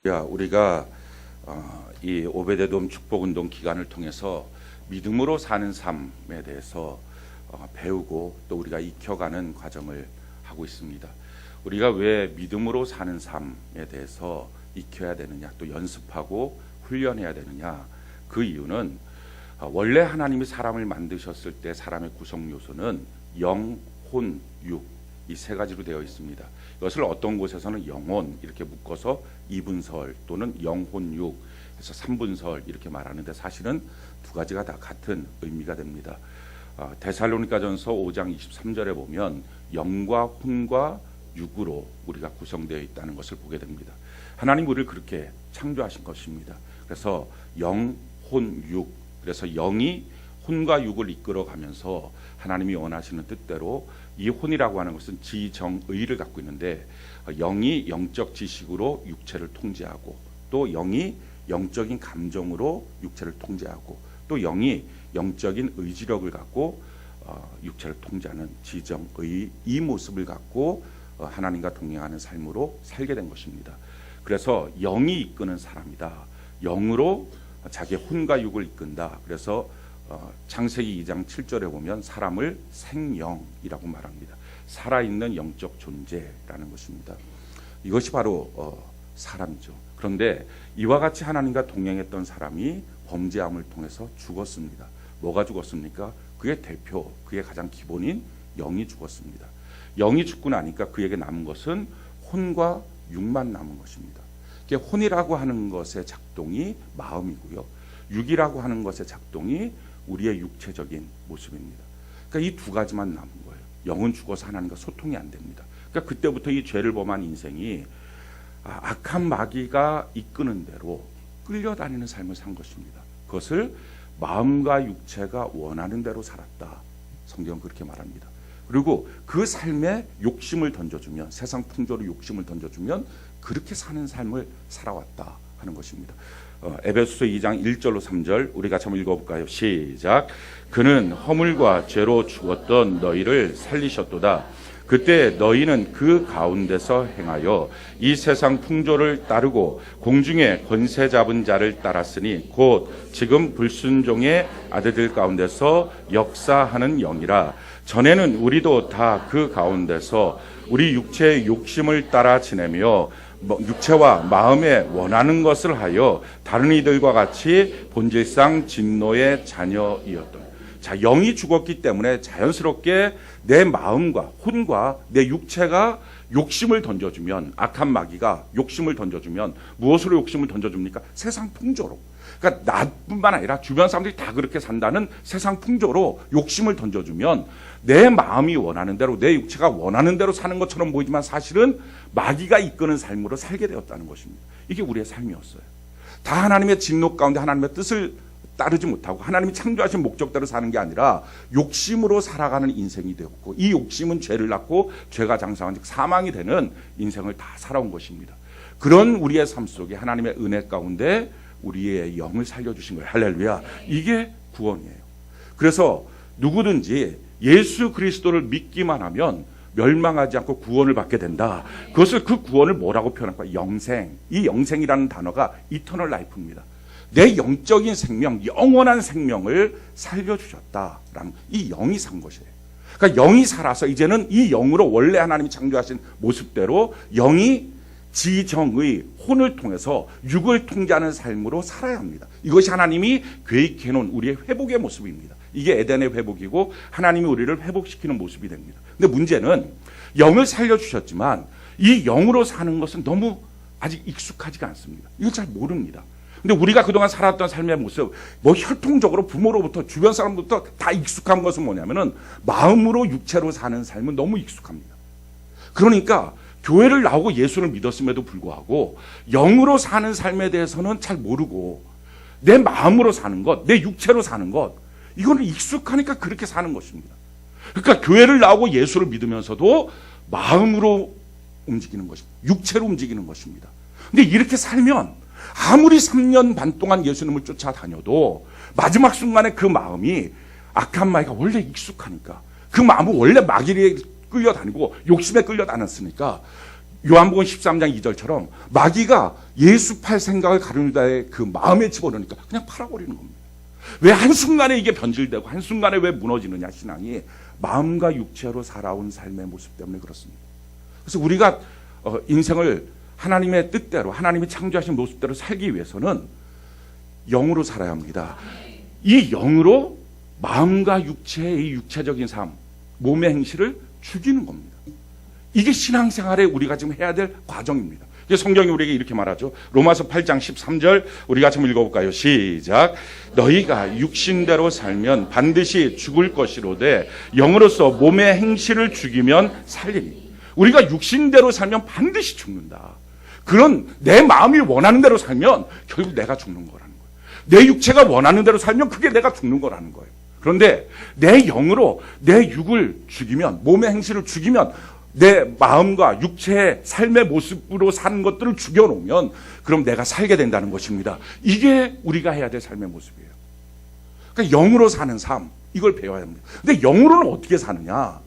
우리가 이 오베데돔 축복운동 기간을 통해서 믿음으로 사는 삶에 대해서 배우고 또 우리가 익혀가는 과정을 하고 있습니다. 우리가 왜 믿음으로 사는 삶에 대해서 익혀야 되느냐, 또 연습하고 훈련해야 되느냐, 그 이유는 원래 하나님이 사람을 만드셨을 때 사람의 구성 요소는 영, 혼, 육, 이 세 가지로 되어 있습니다. 이것을 어떤 곳에서는 영혼 이렇게 묶어서 이분설 또는 영혼육 해서 삼분설 이렇게 말하는데 사실은 두 가지가 다 같은 의미가 됩니다. 데살로니가전서 5장 23절에 보면 영과 혼과 육으로 우리가 구성되어 있다는 것을 보게 됩니다. 하나님 우리를 그렇게 창조하신 것입니다. 그래서 영, 혼, 육, 그래서 영이 혼과 육을 이끌어가면서 하나님이 원하시는 뜻대로, 이 혼이라고 하는 것은 지정의를 갖고 있는데 영이 영적 지식으로 육체를 통제하고, 또 영이 영적인 감정으로 육체를 통제하고, 또 영이 영적인 의지력을 갖고 육체를 통제하는 지정의, 이 모습을 갖고 하나님과 동행하는 삶으로 살게 된 것입니다. 그래서 영이 이끄는 사람이다, 영으로 자기의 혼과 육을 이끈다. 그래서 창세기 2장 7절에 보면 사람을 생영이라고 말합니다. 살아있는 영적 존재라는 것입니다. 이것이 바로 사람이죠. 그런데 이와 같이 하나님과 동행했던 사람이 범죄함을 통해서 죽었습니다. 뭐가 죽었습니까? 그의 대표, 그의 가장 기본인 영이 죽었습니다. 영이 죽고 나니까 그에게 남은 것은 혼과 육만 남은 것입니다. 혼이라고 하는 것의 작동이 마음이고요, 육이라고 하는 것의 작동이 우리의 육체적인 모습입니다. 그러니까 이 두 가지만 남은 거예요. 영은 죽어서 하나님과 소통이 안 됩니다. 그러니까 그때부터 이 죄를 범한 인생이 악한 마귀가 이끄는 대로 끌려다니는 삶을 산 것입니다. 그것을 마음과 육체가 원하는 대로 살았다. 성경은 그렇게 말합니다. 그리고 그 삶에 욕심을 던져주면, 세상 풍조로 욕심을 던져주면 그렇게 사는 삶을 살아왔다 하는 것입니다. 에베소서 2장 1절로 3절 우리 같이 한번 읽어볼까요? 시작. 그는 허물과 죄로 죽었던 너희를 살리셨도다. 그때 너희는 그 가운데서 행하여 이 세상 풍조를 따르고 공중에 권세 잡은 자를 따랐으니 곧 지금 불순종의 아들들 가운데서 역사하는 영이라. 전에는 우리도 다 그 가운데서 우리 육체의 욕심을 따라 지내며 육체와 마음에 원하는 것을 하여 다른 이들과 같이 본질상 진노의 자녀이었던. 자, 영이 죽었기 때문에 자연스럽게 내 마음과 혼과 내 육체가 욕심을 던져주면, 악한 마귀가 욕심을 던져주면 무엇으로 욕심을 던져줍니까? 세상 풍조로. 그러니까 나뿐만 아니라 주변 사람들이 다 그렇게 산다는 세상 풍조로 욕심을 던져주면 내 마음이 원하는 대로, 내 육체가 원하는 대로 사는 것처럼 보이지만 사실은 마귀가 이끄는 삶으로 살게 되었다는 것입니다. 이게 우리의 삶이었어요. 다 하나님의 진노 가운데 하나님의 뜻을 따르지 못하고 하나님이 창조하신 목적대로 사는 게 아니라 욕심으로 살아가는 인생이 되었고, 이 욕심은 죄를 낳고 죄가 장사한 즉 사망이 되는 인생을 다 살아온 것입니다. 그런 우리의 삶 속에 하나님의 은혜 가운데 우리의 영을 살려주신 거예요. 할렐루야. 이게 구원이에요. 그래서 누구든지 예수 그리스도를 믿기만 하면 멸망하지 않고 구원을 받게 된다. 그것을, 그 구원을 뭐라고 표현할까요? 영생. 이 영생이라는 단어가 이터널 라이프입니다. 내 영적인 생명, 영원한 생명을 살려주셨다라는, 이 영이 산 것이에요. 그러니까 영이 살아서 이제는 이 영으로 원래 하나님이 창조하신 모습대로 영이 지정의 혼을 통해서 육을 통제하는 삶으로 살아야 합니다. 이것이 하나님이 계획해 놓은 우리의 회복의 모습입니다. 이게 에덴의 회복이고 하나님이 우리를 회복시키는 모습이 됩니다. 근데 문제는 영을 살려주셨지만 이 영으로 사는 것은 너무 아직 익숙하지가 않습니다. 이걸 잘 모릅니다. 근데 우리가 그동안 살았던 삶의 모습, 혈통적으로 부모로부터 주변 사람부터 다 익숙한 것은 뭐냐면은 마음으로 육체로 사는 삶은 너무 익숙합니다. 그러니까 교회를 나오고 예수를 믿었음에도 불구하고 영으로 사는 삶에 대해서는 잘 모르고 내 마음으로 사는 것, 내 육체로 사는 것, 이거는 익숙하니까 그렇게 사는 것입니다. 그러니까 교회를 나오고 예수를 믿으면서도 마음으로 움직이는 것입니다. 육체로 움직이는 것입니다. 근데 이렇게 살면 아무리 3년 반 동안 예수님을 쫓아다녀도 마지막 순간에 그 마음이, 악한 마귀가 원래 익숙하니까 그 마음은 원래 마귀에 끌려다니고 욕심에 끌려다녔으니까 요한복음 13장 2절처럼 마귀가 예수 팔 생각을 가룟유다의 그 마음에 집어넣으니까 그냥 팔아버리는 겁니다. 왜 한순간에 이게 변질되고 한순간에 왜 무너지느냐, 신앙이 마음과 육체로 살아온 삶의 모습 때문에 그렇습니다. 그래서 우리가 인생을 하나님의 뜻대로, 하나님이 창조하신 모습대로 살기 위해서는 영으로 살아야 합니다. 이 영으로 마음과 육체의 이 육체적인 삶, 몸의 행실을 죽이는 겁니다. 이게 신앙생활에 우리가 지금 해야 될 과정입니다. 성경이 우리에게 이렇게 말하죠. 로마서 8장 13절 우리 같이 한번 읽어볼까요? 시작. 너희가 육신대로 살면 반드시 죽을 것이로되 영으로서 몸의 행실을 죽이면 살리니. 우리가 육신대로 살면 반드시 죽는다. 그런 내 마음이 원하는 대로 살면 결국 내가 죽는 거라는 거예요. 내 육체가 원하는 대로 살면 그게 내가 죽는 거라는 거예요. 그런데 내 영으로 내 육을 죽이면, 몸의 행실을 죽이면, 내 마음과 육체의 삶의 모습으로 사는 것들을 죽여놓으면 그럼 내가 살게 된다는 것입니다. 이게 우리가 해야 될 삶의 모습이에요. 그러니까 영으로 사는 삶, 이걸 배워야 합니다. 근데 영으로는 어떻게 사느냐?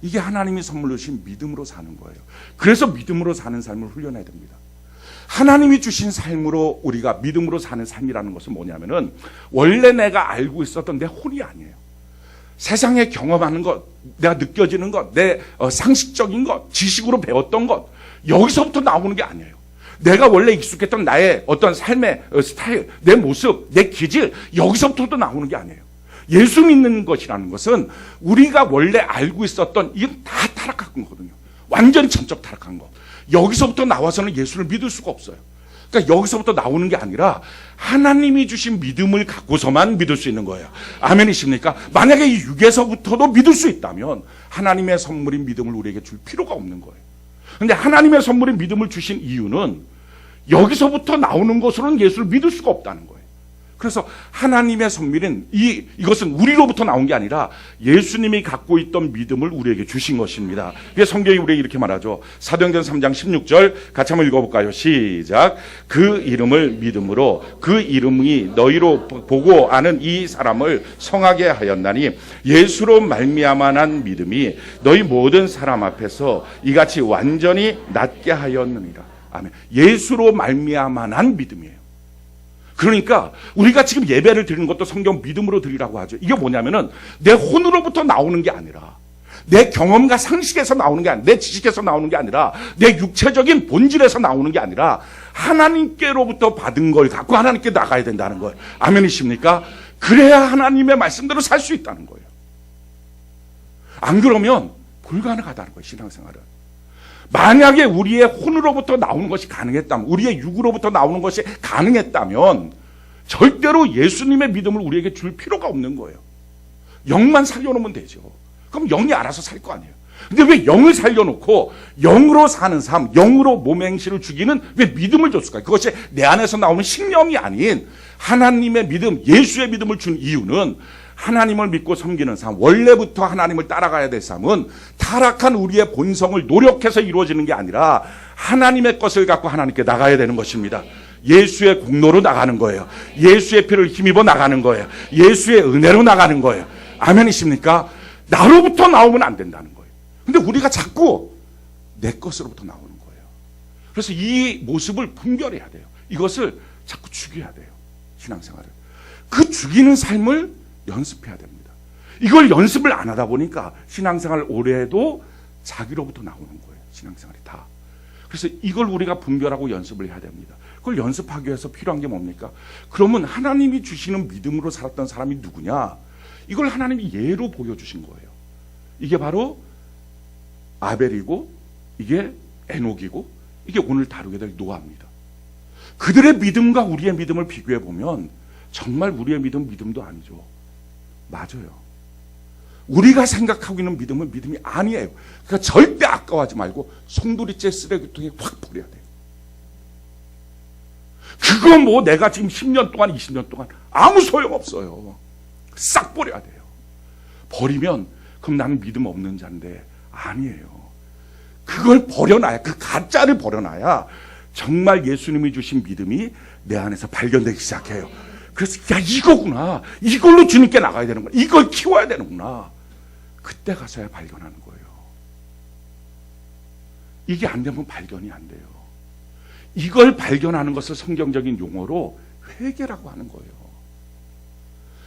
이게 하나님이 선물로 주신 믿음으로 사는 거예요. 그래서 믿음으로 사는 삶을 훈련해야 됩니다. 하나님이 주신 삶으로 우리가 믿음으로 사는 삶이라는 것은 뭐냐면은 원래 내가 알고 있었던 내 혼이 아니에요. 세상에 경험하는 것, 내가 느껴지는 것, 내 상식적인 것, 지식으로 배웠던 것, 여기서부터 나오는 게 아니에요. 내가 원래 익숙했던 나의 어떤 삶의 스타일, 내 모습, 내 기질, 여기서부터도 나오는 게 아니에요. 예수 믿는 것이라는 것은 우리가 원래 알고 있었던, 이건 다 타락한 거거든요. 완전히 전적 타락한 것. 여기서부터 나와서는 예수를 믿을 수가 없어요. 그러니까 여기서부터 나오는 게 아니라 하나님이 주신 믿음을 갖고서만 믿을 수 있는 거예요. 아멘이십니까? 만약에 이 육에서부터도 믿을 수 있다면 하나님의 선물인 믿음을 우리에게 줄 필요가 없는 거예요. 그런데 하나님의 선물인 믿음을 주신 이유는 여기서부터 나오는 것으로는 예수를 믿을 수가 없다는 거예요. 그래서 하나님의 선물인 이것은 우리로부터 나온 게 아니라 예수님이 갖고 있던 믿음을 우리에게 주신 것입니다. 그래서 성경이 우리에게 이렇게 말하죠. 사도행전 3장 16절 같이 한번 읽어볼까요? 시작. 그 이름을 믿음으로 그 이름이 너희로 보고 아는 이 사람을 성하게 하였나니 예수로 말미암아 난 믿음이 너희 모든 사람 앞에서 이같이 완전히 낫게 하였느니라. 아멘. 예수로 말미암아 난 믿음이에요. 그러니까 우리가 지금 예배를 드리는 것도 성경 믿음으로 드리라고 하죠. 이게 뭐냐면은 내 혼으로부터 나오는 게 아니라, 내 경험과 상식에서 나오는 게 아니라, 내 지식에서 나오는 게 아니라, 내 육체적인 본질에서 나오는 게 아니라 하나님께로부터 받은 걸 갖고 하나님께 나가야 된다는 거예요. 아멘이십니까? 그래야 하나님의 말씀대로 살 수 있다는 거예요. 안 그러면 불가능하다는 거예요, 신앙생활은. 만약에 우리의 혼으로부터 나오는 것이 가능했다면, 우리의 육으로부터 나오는 것이 가능했다면 절대로 예수님의 믿음을 우리에게 줄 필요가 없는 거예요. 영만 살려놓으면 되죠. 그럼 영이 알아서 살 거 아니에요. 근데 왜 영을 살려놓고 영으로 사는 삶, 영으로 몸의 행실을 죽이는 왜 믿음을 줬을까요? 그것이 내 안에서 나오는 신념이 아닌 하나님의 믿음, 예수의 믿음을 준 이유는 하나님을 믿고 섬기는 삶, 원래부터 하나님을 따라가야 될 삶은 타락한 우리의 본성을 노력해서 이루어지는 게 아니라 하나님의 것을 갖고 하나님께 나가야 되는 것입니다. 예수의 공로로 나가는 거예요. 예수의 피를 힘입어 나가는 거예요. 예수의 은혜로 나가는 거예요. 아멘이십니까? 나로부터 나오면 안 된다는 거예요. 근데 우리가 자꾸 내 것으로부터 나오는 거예요. 그래서 이 모습을 분별해야 돼요. 이것을 자꾸 죽여야 돼요. 신앙생활을. 그 죽이는 삶을 연습해야 됩니다. 이걸 연습을 안 하다 보니까 신앙생활 오래 해도 자기로부터 나오는 거예요. 신앙생활이 다. 그래서 이걸 우리가 분별하고 연습을 해야 됩니다. 그걸 연습하기 위해서 필요한 게 뭡니까? 그러면 하나님이 주시는 믿음으로 살았던 사람이 누구냐? 이걸 하나님이 예로 보여주신 거예요. 이게 바로 아벨이고, 이게 에녹이고, 이게 오늘 다루게 될 노아입니다. 그들의 믿음과 우리의 믿음을 비교해 보면 정말 우리의 믿음도 아니죠. 맞아요. 우리가 생각하고 있는 믿음은 믿음이 아니에요. 그러니까 절대 아까워하지 말고 송두리째 쓰레기통에 확 버려야 돼요. 그거 뭐 내가 지금 10년 동안 20년 동안 아무 소용없어요. 싹 버려야 돼요. 버리면 그럼 나는 믿음 없는 자인데 아니에요. 그걸 버려놔야, 그 가짜를 버려놔야 정말 예수님이 주신 믿음이 내 안에서 발견되기 시작해요. 그래서 야, 이거구나. 이걸로 주님께 나가야 되는 거야. 이걸 키워야 되는구나. 그때 가서야 발견하는 거예요. 이게 안 되면 발견이 안 돼요. 이걸 발견하는 것을 성경적인 용어로 회개라고 하는 거예요.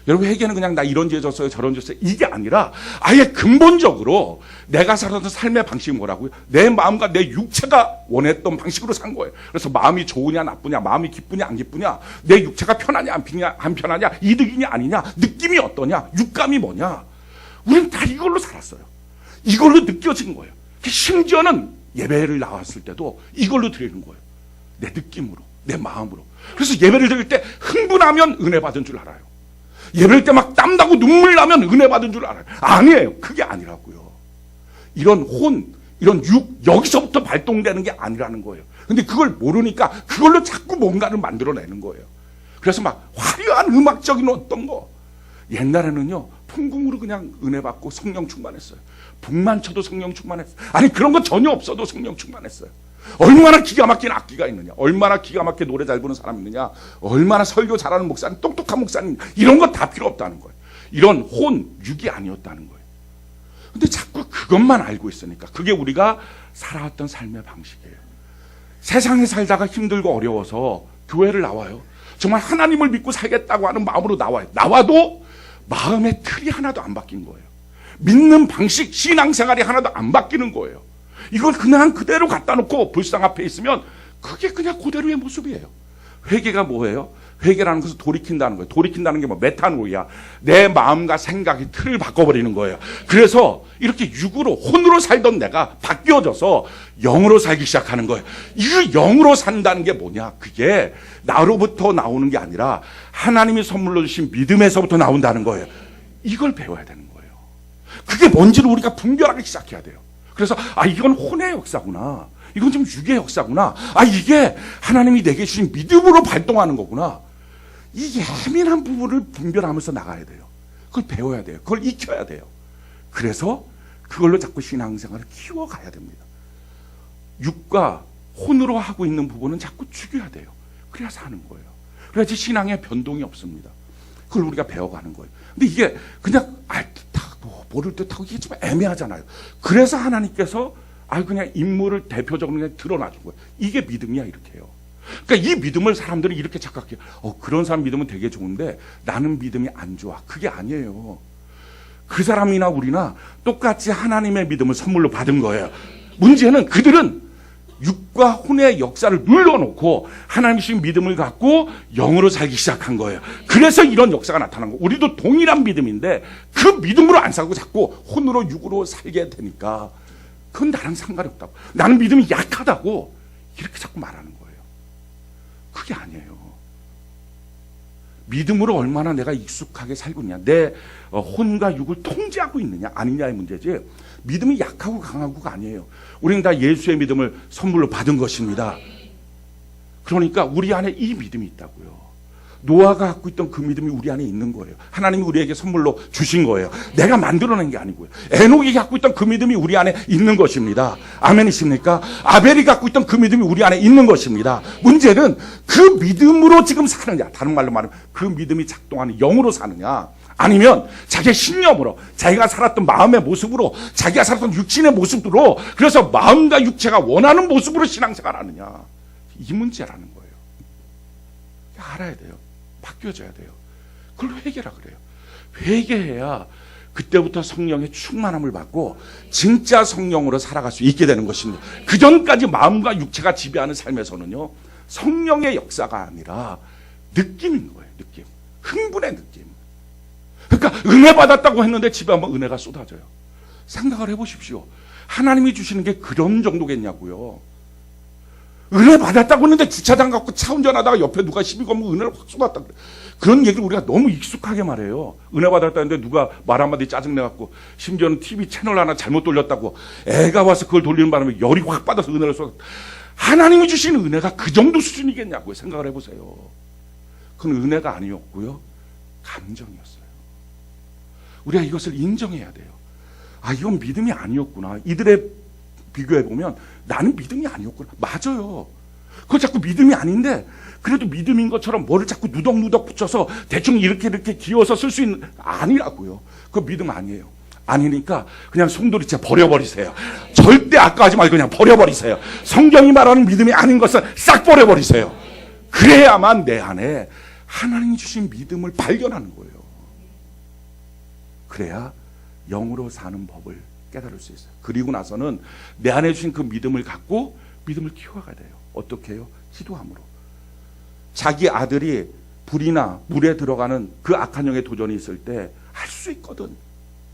여러분, 회개는 그냥 나 이런 죄 졌어요 저런 죄 졌어요 이게 아니라 아예 근본적으로 내가 살았던 삶의 방식이 뭐라고요? 내 마음과 내 육체가 원했던 방식으로 산 거예요. 그래서 마음이 좋으냐 나쁘냐, 마음이 기쁘냐 안 기쁘냐, 내 육체가 편하냐 안 편하냐, 이득이냐 아니냐, 느낌이 어떠냐, 육감이 뭐냐, 우리는 다 이걸로 살았어요. 이걸로 느껴진 거예요. 심지어는 예배를 나왔을 때도 이걸로 드리는 거예요. 내 느낌으로, 내 마음으로. 그래서 예배를 드릴 때 흥분하면 은혜 받은 줄 알아요. 예배할 때 막 땀나고 눈물 나면 은혜 받은 줄 알아요. 아니에요. 그게 아니라고요. 이런 혼, 이런 육, 여기서부터 발동되는 게 아니라는 거예요. 근데 그걸 모르니까 그걸로 자꾸 뭔가를 만들어내는 거예요. 그래서 막 화려한 음악적인 어떤 거. 옛날에는요, 풍금으로 그냥 은혜 받고 성령 충만했어요. 북만 쳐도 성령 충만했어요. 아니, 그런 거 전혀 없어도 성령 충만했어요. 얼마나 기가 막힌 악기가 있느냐, 얼마나 기가 막히게 노래 잘 부르는 사람이 있느냐, 얼마나 설교 잘하는 목사님, 똑똑한 목사님, 이런 거 다 필요 없다는 거예요. 이런 혼, 육이 아니었다는 거예요. 근데 자꾸 그것만 알고 있으니까 그게 우리가 살아왔던 삶의 방식이에요. 세상에 살다가 힘들고 어려워서 교회를 나와요. 정말 하나님을 믿고 살겠다고 하는 마음으로 나와요. 나와도 마음의 틀이 하나도 안 바뀐 거예요. 믿는 방식, 신앙생활이 하나도 안 바뀌는 거예요. 이걸 그냥 그대로 갖다 놓고 불상 앞에 있으면 그게 그냥 그대로의 모습이에요. 회개가 뭐예요? 회개라는 것은 돌이킨다는 거예요. 돌이킨다는 게 뭐 메타노이야. 내 마음과 생각의 틀을 바꿔버리는 거예요. 그래서 이렇게 육으로, 혼으로 살던 내가 바뀌어져서 영으로 살기 시작하는 거예요. 이 영으로 산다는 게 뭐냐? 그게 나로부터 나오는 게 아니라 하나님이 선물로 주신 믿음에서부터 나온다는 거예요. 이걸 배워야 되는 거예요. 그게 뭔지를 우리가 분별하기 시작해야 돼요. 그래서 이건 혼의 역사구나, 이건 좀 육의 역사구나, 이게 하나님이 내게 주신 믿음으로 발동하는 거구나, 이 예민한 부분을 분별하면서 나가야 돼요. 그걸 배워야 돼요. 그걸 익혀야 돼요. 그래서 그걸로 자꾸 신앙생활을 키워가야 됩니다. 육과 혼으로 하고 있는 부분은 자꾸 죽여야 돼요. 그래야 사는 거예요. 그래야지 신앙에 변동이 없습니다. 그걸 우리가 배워가는 거예요. 근데 이게 그냥 알 듯하고 모를 듯하고 이게 좀 애매하잖아요. 그래서 하나님께서 그냥 인물을 대표적으로 그냥 드러나준 거예요. 이게 믿음이야, 이렇게 해요. 그러니까 이 믿음을 사람들이 이렇게 착각해요. 그런 사람 믿음은 되게 좋은데 나는 믿음이 안 좋아. 그게 아니에요. 그 사람이나 우리나 똑같이 하나님의 믿음을 선물로 받은 거예요. 문제는 그들은 육과 혼의 역사를 눌러놓고 하나님이 주신 믿음을 갖고 영으로 살기 시작한 거예요. 그래서 이런 역사가 나타난 거예요. 우리도 동일한 믿음인데 그 믿음으로 안 살고 자꾸 혼으로 육으로 살게 되니까 그건 나랑 상관이 없다고, 나는 믿음이 약하다고 이렇게 자꾸 말하는 거예요. 그게 아니에요. 믿음으로 얼마나 내가 익숙하게 살고 있냐, 내 혼과 육을 통제하고 있느냐 아니냐의 문제지, 믿음이 약하고 강하고가 아니에요. 우리는 다 예수의 믿음을 선물로 받은 것입니다. 그러니까 우리 안에 이 믿음이 있다고요. 노아가 갖고 있던 그 믿음이 우리 안에 있는 거예요. 하나님이 우리에게 선물로 주신 거예요. 내가 만들어낸 게 아니고요. 에녹이 갖고 있던 그 믿음이 우리 안에 있는 것입니다. 아멘이십니까? 아벨이 갖고 있던 그 믿음이 우리 안에 있는 것입니다. 문제는 그 믿음으로 지금 사느냐, 다른 말로 말하면 그 믿음이 작동하는 영으로 사느냐, 아니면 자기의 신념으로, 자기가 살았던 마음의 모습으로, 자기가 살았던 육신의 모습으로, 그래서 마음과 육체가 원하는 모습으로 신앙생활 하느냐, 이 문제라는 거예요. 알아야 돼요. 바뀌어져야 돼요. 그걸 회개라 그래요. 회개해야 그때부터 성령의 충만함을 받고 진짜 성령으로 살아갈 수 있게 되는 것입니다. 그 전까지 마음과 육체가 지배하는 삶에서는요, 성령의 역사가 아니라 느낌인 거예요. 느낌. 흥분의 느낌. 그러니까 은혜 받았다고 했는데 집에 한번 은혜가 쏟아져요. 생각을 해보십시오. 하나님이 주시는 게 그런 정도겠냐고요. 은혜 받았다고 했는데 주차장 갖고 차 운전하다가 옆에 누가 시비 걸면 은혜를 확 쏟았다 그래. 그런 얘기를 우리가 너무 익숙하게 말해요. 은혜 받았다는데 누가 말 한마디 짜증내갖고, 심지어는 TV 채널 하나 잘못 돌렸다고 애가 와서 그걸 돌리는 바람에 열이 확 받아서 은혜를 쏟았다. 하나님이 주시는 은혜가 그 정도 수준이겠냐고요. 생각을 해보세요. 그건 은혜가 아니었고요, 감정이었어요. 우리가 이것을 인정해야 돼요. 이건 믿음이 아니었구나. 이들의 비교해보면 나는 믿음이 아니었구나. 맞아요. 그거 자꾸 믿음이 아닌데 그래도 믿음인 것처럼 뭐를 자꾸 누덕누덕 붙여서 대충 이렇게 기어서 쓸 수 있는, 아니라고요. 그거 믿음 아니에요. 아니니까 그냥 송두리째 버려버리세요. 절대 아까워하지 말고 그냥 버려버리세요. 성경이 말하는 믿음이 아닌 것은 싹 버려버리세요. 그래야만 내 안에 하나님이 주신 믿음을 발견하는 거예요. 그래야 영으로 사는 법을 깨달을 수 있어요. 그리고 나서는 내 안에 주신 그 믿음을 갖고 믿음을 키워가야 돼요. 어떻게 해요? 기도함으로. 자기 아들이 불이나 물에 들어가는 그 악한 영의 도전이 있을 때 할 수 있거든.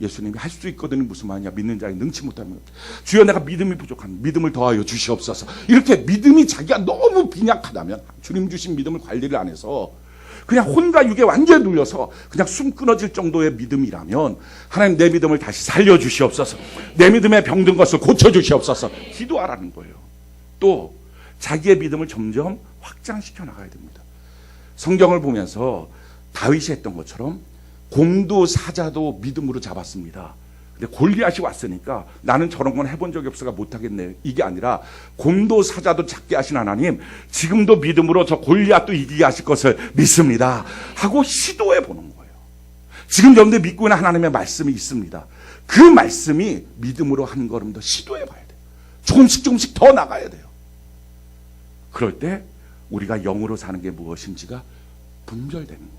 예수님이 할 수 있거든이 무슨 말이냐. 믿는 자에 능치 못하면 주여 내가 믿음이 부족한 믿음을 더하여 주시옵소서. 이렇게 믿음이 자기가 너무 빈약하다면 주님 주신 믿음을 관리를 안 해서 그냥 혼과 육에 완전히 눌려서 그냥 숨 끊어질 정도의 믿음이라면 하나님 내 믿음을 다시 살려주시옵소서. 내 믿음에 병든 것을 고쳐주시옵소서. 기도하라는 거예요. 또 자기의 믿음을 점점 확장시켜 나가야 됩니다. 성경을 보면서 다윗이 했던 것처럼 곰도 사자도 믿음으로 잡았습니다. 근데 골리앗이 왔으니까 나는 저런 건 해본 적이 없어가 못하겠네. 이게 아니라 곰도 사자도 잡게 하신 하나님 지금도 믿음으로 저 골리앗도 이기게 하실 것을 믿습니다 하고 시도해 보는 거예요. 지금 여러분들 믿고 있는 하나님의 말씀이 있습니다. 그 말씀이 믿음으로 한 걸음 더 시도해 봐야 돼요. 조금씩 더 나가야 돼요. 그럴 때 우리가 영으로 사는 게 무엇인지가 분별되는 거예요.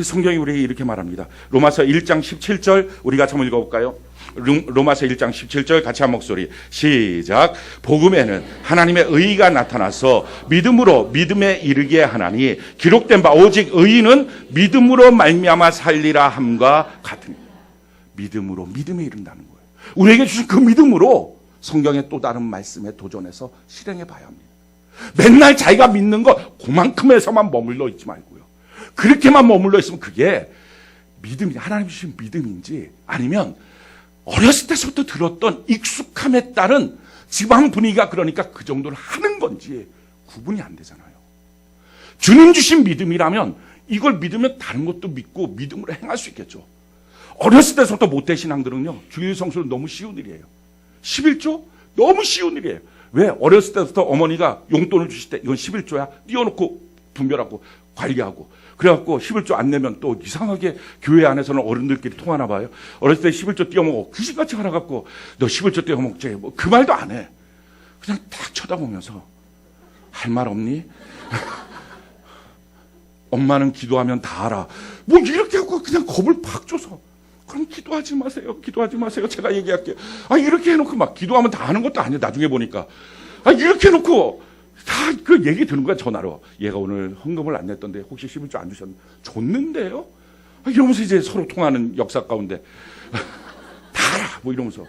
성경이 우리에게 이렇게 말합니다. 로마서 1장 17절 우리가 한번 읽어볼까요? 로마서 1장 17절 같이 한 목소리 시작. 복음에는 하나님의 의의가 나타나서 믿음으로 믿음에 이르게 하나니 기록된 바 오직 의인은 믿음으로 말미암아 살리라 함과 같으니 믿음으로 믿음에 이른다는 거예요. 우리에게 주신 그 믿음으로 성경의 또 다른 말씀에 도전해서 실행해 봐야 합니다. 맨날 자기가 믿는 것 그만큼에서만 머물러 있지 말고요. 그렇게만 머물러 있으면 그게 믿음이 하나님 주신 믿음인지 아니면 어렸을 때부터 들었던 익숙함에 따른 지방 분위기가 그러니까 그 정도를 하는 건지 구분이 안 되잖아요. 주님 주신 믿음이라면 이걸 믿으면 다른 것도 믿고 믿음으로 행할 수 있겠죠. 어렸을 때부터 모태 신앙들은요. 주일 성수는 너무 쉬운 일이에요. 11조? 너무 쉬운 일이에요. 왜? 어렸을 때부터 어머니가 용돈을 주실 때 이건 11조야. 띄워놓고 분별하고 관리하고 그래갖고 11조 안 내면 또 이상하게 교회 안에서는 어른들끼리 통하나 봐요. 어렸을 때 11조 띄워먹어. 귀신같이 갈아갖고 너 11조 띄워먹지. 뭐 그 말도 안 해. 그냥 딱 쳐다보면서 할 말 없니? 엄마는 기도하면 다 알아. 뭐 이렇게 하고 그냥 겁을 팍 줘서 그럼 기도하지 마세요. 기도하지 마세요. 제가 얘기할게요. 이렇게 해놓고 막 기도하면 다 하는 것도 아니에요. 나중에 보니까. 이렇게 해놓고 다 그 얘기 드는 거야, 전화로. 얘가 오늘 헌금을 안 냈던데 혹시 11조 안 주셨나? 줬는데요? 이러면서 이제 서로 통하는 역사 가운데 다 알아. 뭐 이러면서.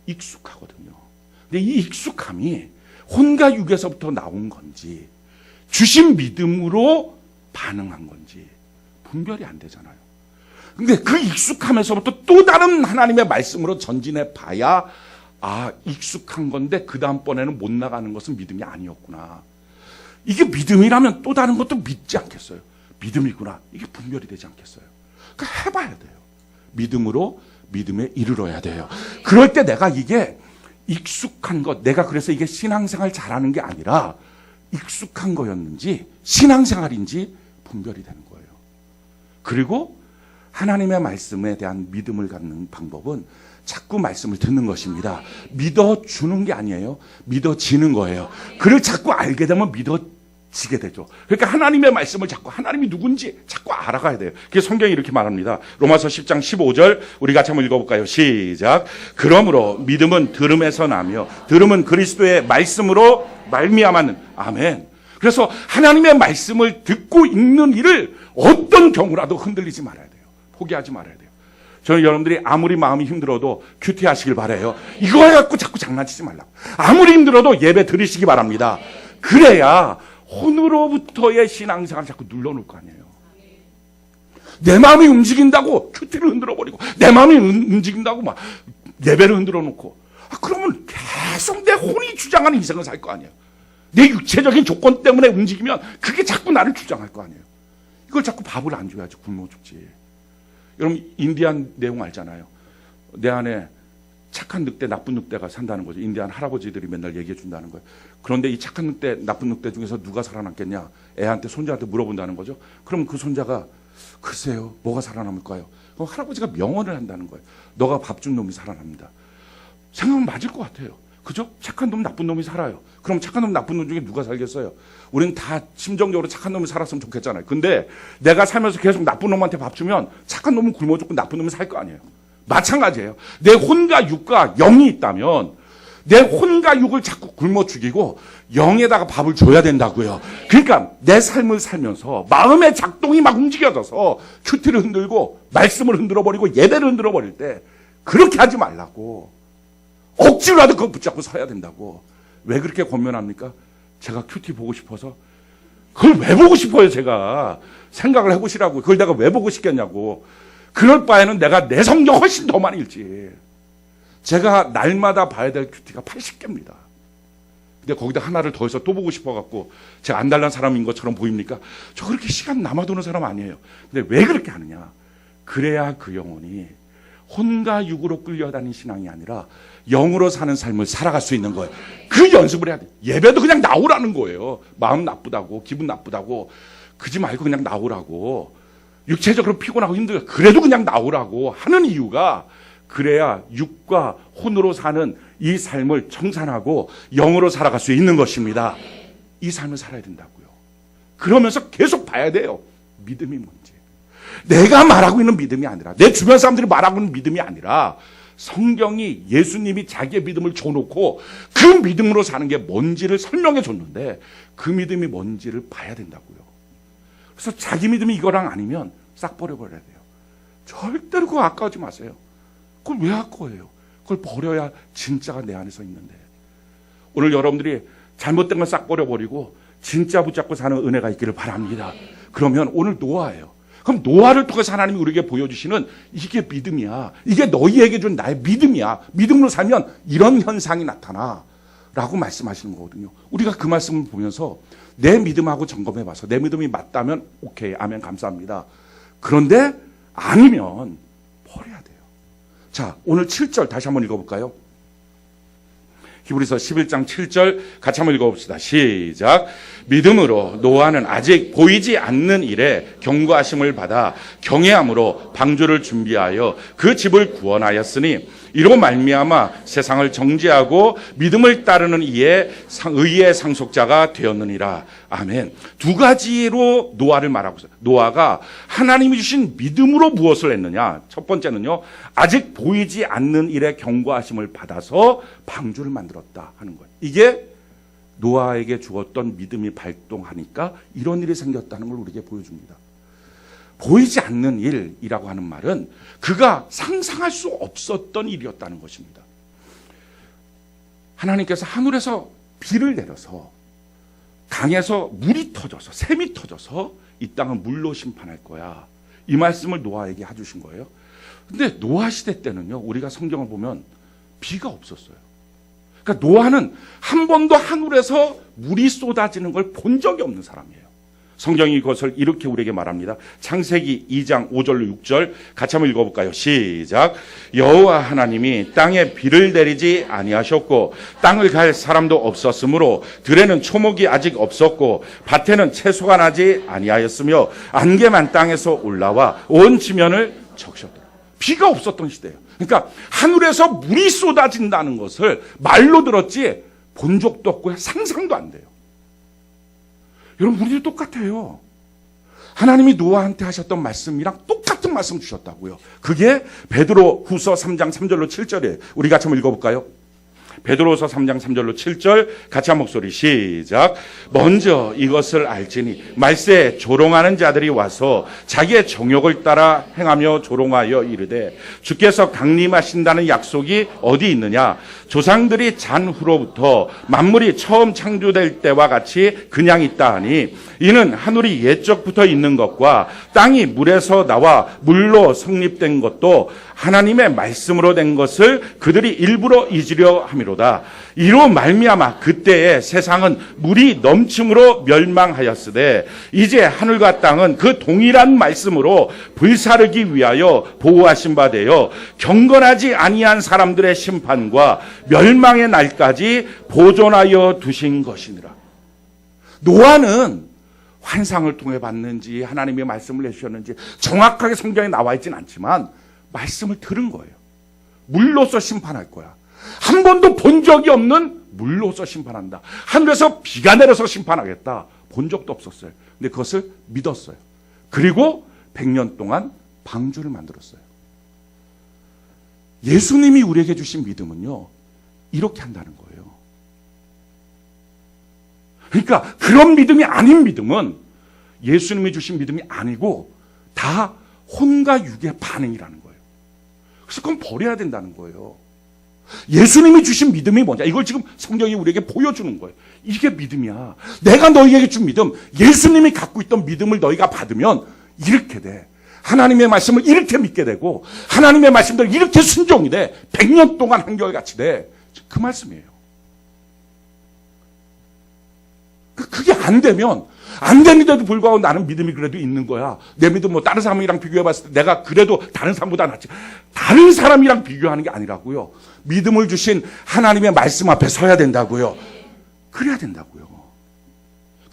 익숙하거든요. 근데 이 익숙함이 혼과 육에서부터 나온 건지 주신 믿음으로 반응한 건지 분별이 안 되잖아요. 근데 그 익숙함에서부터 또 다른 하나님의 말씀으로 전진해 봐야 익숙한 건데 그 다음번에는 못 나가는 것은 믿음이 아니었구나. 이게 믿음이라면 또 다른 것도 믿지 않겠어요. 믿음이구나. 이게 분별이 되지 않겠어요. 그러니까 해봐야 돼요. 믿음으로 믿음에 이르러야 돼요. 그럴 때 내가 이게 익숙한 것, 내가 그래서 이게 신앙생활 잘하는 게 아니라 익숙한 거였는지 신앙생활인지 분별이 되는 거예요. 그리고 하나님의 말씀에 대한 믿음을 갖는 방법은 자꾸 말씀을 듣는 것입니다. 믿어주는 게 아니에요. 믿어지는 거예요. 그를 자꾸 알게 되면 믿어지게 되죠. 그러니까 하나님의 말씀을 자꾸 하나님이 누군지 자꾸 알아가야 돼요. 그게 성경이 이렇게 말합니다. 로마서 10장 15절 우리 같이 한번 읽어볼까요? 시작. 그러므로 믿음은 들음에서 나며 들음은 그리스도의 말씀으로 말미암아는 아멘. 그래서 하나님의 말씀을 듣고 읽는 일을 어떤 경우라도 흔들리지 말아야 돼요. 포기하지 말아야 돼요. 저는 여러분들이 아무리 마음이 힘들어도 큐티하시길 바라요. 이거 갖고 자꾸 장난치지 말라고. 아무리 힘들어도 예배 드리시기 바랍니다. 그래야 혼으로부터의 신앙생활을 자꾸 눌러놓을 거 아니에요. 내 마음이 움직인다고 큐티를 흔들어버리고 내 마음이 움직인다고 막 예배를 흔들어놓고 그러면 계속 내 혼이 주장하는 인생을 살 거 아니에요. 내 육체적인 조건 때문에 움직이면 그게 자꾸 나를 주장할 거 아니에요. 이걸 자꾸 밥을 안 줘야지 굶어 죽지. 여러분 인디안 내용 알잖아요. 내 안에 착한 늑대, 나쁜 늑대가 산다는 거죠. 인디안 할아버지들이 맨날 얘기해 준다는 거예요. 그런데 이 착한 늑대, 나쁜 늑대 중에서 누가 살아남겠냐? 애한테 손자한테 물어본다는 거죠. 그럼 그 손자가 글쎄요, 뭐가 살아남을까요? 그럼 할아버지가 명언을 한다는 거예요. 너가 밥 준 놈이 살아납니다. 생각은 맞을 것 같아요. 그죠? 착한 놈, 나쁜 놈이 살아요. 그럼 착한 놈, 나쁜 놈 중에 누가 살겠어요? 우리는 다 심정적으로 착한 놈이 살았으면 좋겠잖아요. 근데 내가 살면서 계속 나쁜 놈한테 밥 주면 착한 놈은 굶어 죽고 나쁜 놈은 살 거 아니에요. 마찬가지예요. 내 혼과 육과 영이 있다면 내 혼과 육을 자꾸 굶어 죽이고 영에다가 밥을 줘야 된다고요. 그러니까 내 삶을 살면서 마음의 작동이 막 움직여져서 큐티를 흔들고 말씀을 흔들어버리고 예배를 흔들어버릴 때 그렇게 하지 말라고. 억지로라도 그거 붙잡고 서야 된다고. 왜 그렇게 권면합니까? 제가 큐티 보고 싶어서. 그걸 왜 보고 싶어요, 제가. 생각을 해보시라고. 그걸 내가 왜 보고 싶겠냐고. 그럴 바에는 내가 내 성경 훨씬 더 많이 읽지. 제가 날마다 봐야 될 큐티가 80개입니다. 근데 거기다 하나를 더해서 또 보고 싶어갖고 제가 안달난 사람인 것처럼 보입니까? 저 그렇게 시간 남아도는 사람 아니에요. 근데 왜 그렇게 하느냐? 그래야 그 영혼이 혼과 육으로 끌려다니는 신앙이 아니라 영으로 사는 삶을 살아갈 수 있는 거예요. 그 연습을 해야 돼. 예배도 그냥 나오라는 거예요. 마음 나쁘다고, 기분 나쁘다고, 그지 말고 그냥 나오라고. 육체적으로 피곤하고 힘들어. 그래도 그냥 나오라고 하는 이유가 그래야 육과 혼으로 사는 이 삶을 청산하고 영으로 살아갈 수 있는 것입니다. 이 삶을 살아야 된다고요. 그러면서 계속 봐야 돼요. 믿음이 뭔지. 내가 말하고 있는 믿음이 아니라, 내 주변 사람들이 말하고 있는 믿음이 아니라 성경이 예수님이 자기의 믿음을 줘놓고 그 믿음으로 사는 게 뭔지를 설명해 줬는데 그 믿음이 뭔지를 봐야 된다고요. 그래서 자기 믿음이 이거랑 아니면 싹 버려버려야 돼요. 절대로 그거 아까워하지 마세요. 그걸 왜 아까워해요? 그걸 버려야 진짜가 내 안에서 있는데. 오늘 여러분들이 잘못된 걸 싹 버려버리고 진짜 붙잡고 사는 은혜가 있기를 바랍니다. 그러면 오늘 노아예요. 그럼 노아를 통해서 하나님이 우리에게 보여주시는 이게 믿음이야. 이게 너희에게 준 나의 믿음이야. 믿음으로 살면 이런 현상이 나타나 라고 말씀하시는 거거든요. 우리가 그 말씀을 보면서 내 믿음하고 점검해봐서 내 믿음이 맞다면 오케이, 아멘, 감사합니다. 그런데 아니면 버려야 돼요. 자, 오늘 7절 다시 한번 읽어볼까요? 히브리서 11장 7절 같이 한번 읽어봅시다. 시작. 믿음으로 노아는 아직 보이지 않는 일에 경고하심을 받아 경외함으로 방주를 준비하여 그 집을 구원하였으니 이로 말미암아 세상을 정죄하고 믿음을 따르는 이에 의의 상속자가 되었느니라. 아멘. 두 가지로 노아를 말하고 있어요. 노아가 하나님이 주신 믿음으로 무엇을 했느냐? 첫 번째는요, 아직 보이지 않는 일에 경고하심을 받아서 방주를 만들었다 하는 거예요. 이게 노아에게 주었던 믿음이 발동하니까 이런 일이 생겼다는 걸 우리에게 보여줍니다. 보이지 않는 일이라고 하는 말은 그가 상상할 수 없었던 일이었다는 것입니다. 하나님께서 하늘에서 비를 내려서 강에서 물이 터져서 샘이 터져서 이 땅을 물로 심판할 거야. 이 말씀을 노아에게 해주신 거예요. 근데 노아 시대 때는요, 우리가 성경을 보면 비가 없었어요. 그러니까 노아는 한 번도 하늘에서 물이 쏟아지는 걸 본 적이 없는 사람이에요. 성경이 이것을 이렇게 우리에게 말합니다. 창세기 2장 5절로 6절 같이 한번 읽어볼까요? 시작. 여호와 하나님이 땅에 비를 내리지 아니하셨고 땅을 갈 사람도 없었으므로 들에는 초목이 아직 없었고 밭에는 채소가 나지 아니하였으며 안개만 땅에서 올라와 온 지면을 적셨다. 비가 없었던 시대예요. 그러니까 하늘에서 물이 쏟아진다는 것을 말로 들었지 본 적도 없고 상상도 안 돼요. 여러분, 우리도 똑같아요. 하나님이 노아한테 하셨던 말씀이랑 똑같은 말씀 주셨다고요. 그게 베드로 후서 3장 3절로 7절이에요. 우리 같이 한번 읽어볼까요? 베드로서 3장 3절로 7절 같이 한 목소리 시작. 먼저 이것을 알지니 말세에 조롱하는 자들이 와서 자기의 정욕을 따라 행하며 조롱하여 이르되 주께서 강림하신다는 약속이 어디 있느냐. 조상들이 잔 후로부터 만물이 처음 창조될 때와 같이 그냥 있다 하니 이는 하늘이 옛적부터 있는 것과 땅이 물에서 나와 물로 성립된 것도 하나님의 말씀으로 된 것을 그들이 일부러 잊으려 함이로다. 이로 말미암아 그때의 세상은 물이 넘침으로 멸망하였으되 이제 하늘과 땅은 그 동일한 말씀으로 불사르기 위하여 보호하신 바 되어 경건하지 아니한 사람들의 심판과 멸망의 날까지 보존하여 두신 것이니라. 노아는 환상을 통해 봤는지 하나님의 말씀을 해주셨는지 정확하게 성경에 나와 있지는 않지만 말씀을 들은 거예요. 물로서 심판할 거야. 한 번도 본 적이 없는 물로서 심판한다. 하늘에서 비가 내려서 심판하겠다. 본 적도 없었어요. 근데 그것을 믿었어요. 그리고 100년 동안 방주를 만들었어요. 예수님이 우리에게 주신 믿음은요, 이렇게 한다는 거예요. 그러니까 그런 믿음이 아닌 믿음은 예수님이 주신 믿음이 아니고 다 혼과 육의 반응이라는 거예요. 그래서 그건 버려야 된다는 거예요. 예수님이 주신 믿음이 뭐냐? 이걸 지금 성경이 우리에게 보여주는 거예요. 이게 믿음이야. 내가 너희에게 준 믿음, 예수님이 갖고 있던 믿음을 너희가 받으면 이렇게 돼. 하나님의 말씀을 이렇게 믿게 되고 하나님의 말씀대로 이렇게 순종이 돼. 100년 동안 한결같이 돼. 그 말씀이에요. 그게 안 되면 안 되는데도 불구하고 나는 믿음이 그래도 있는 거야. 내 믿음 뭐 다른 사람이랑 비교해 봤을 때 내가 그래도 다른 사람보다 낫지. 다른 사람이랑 비교하는 게 아니라고요. 믿음을 주신 하나님의 말씀 앞에 서야 된다고요. 그래야 된다고요.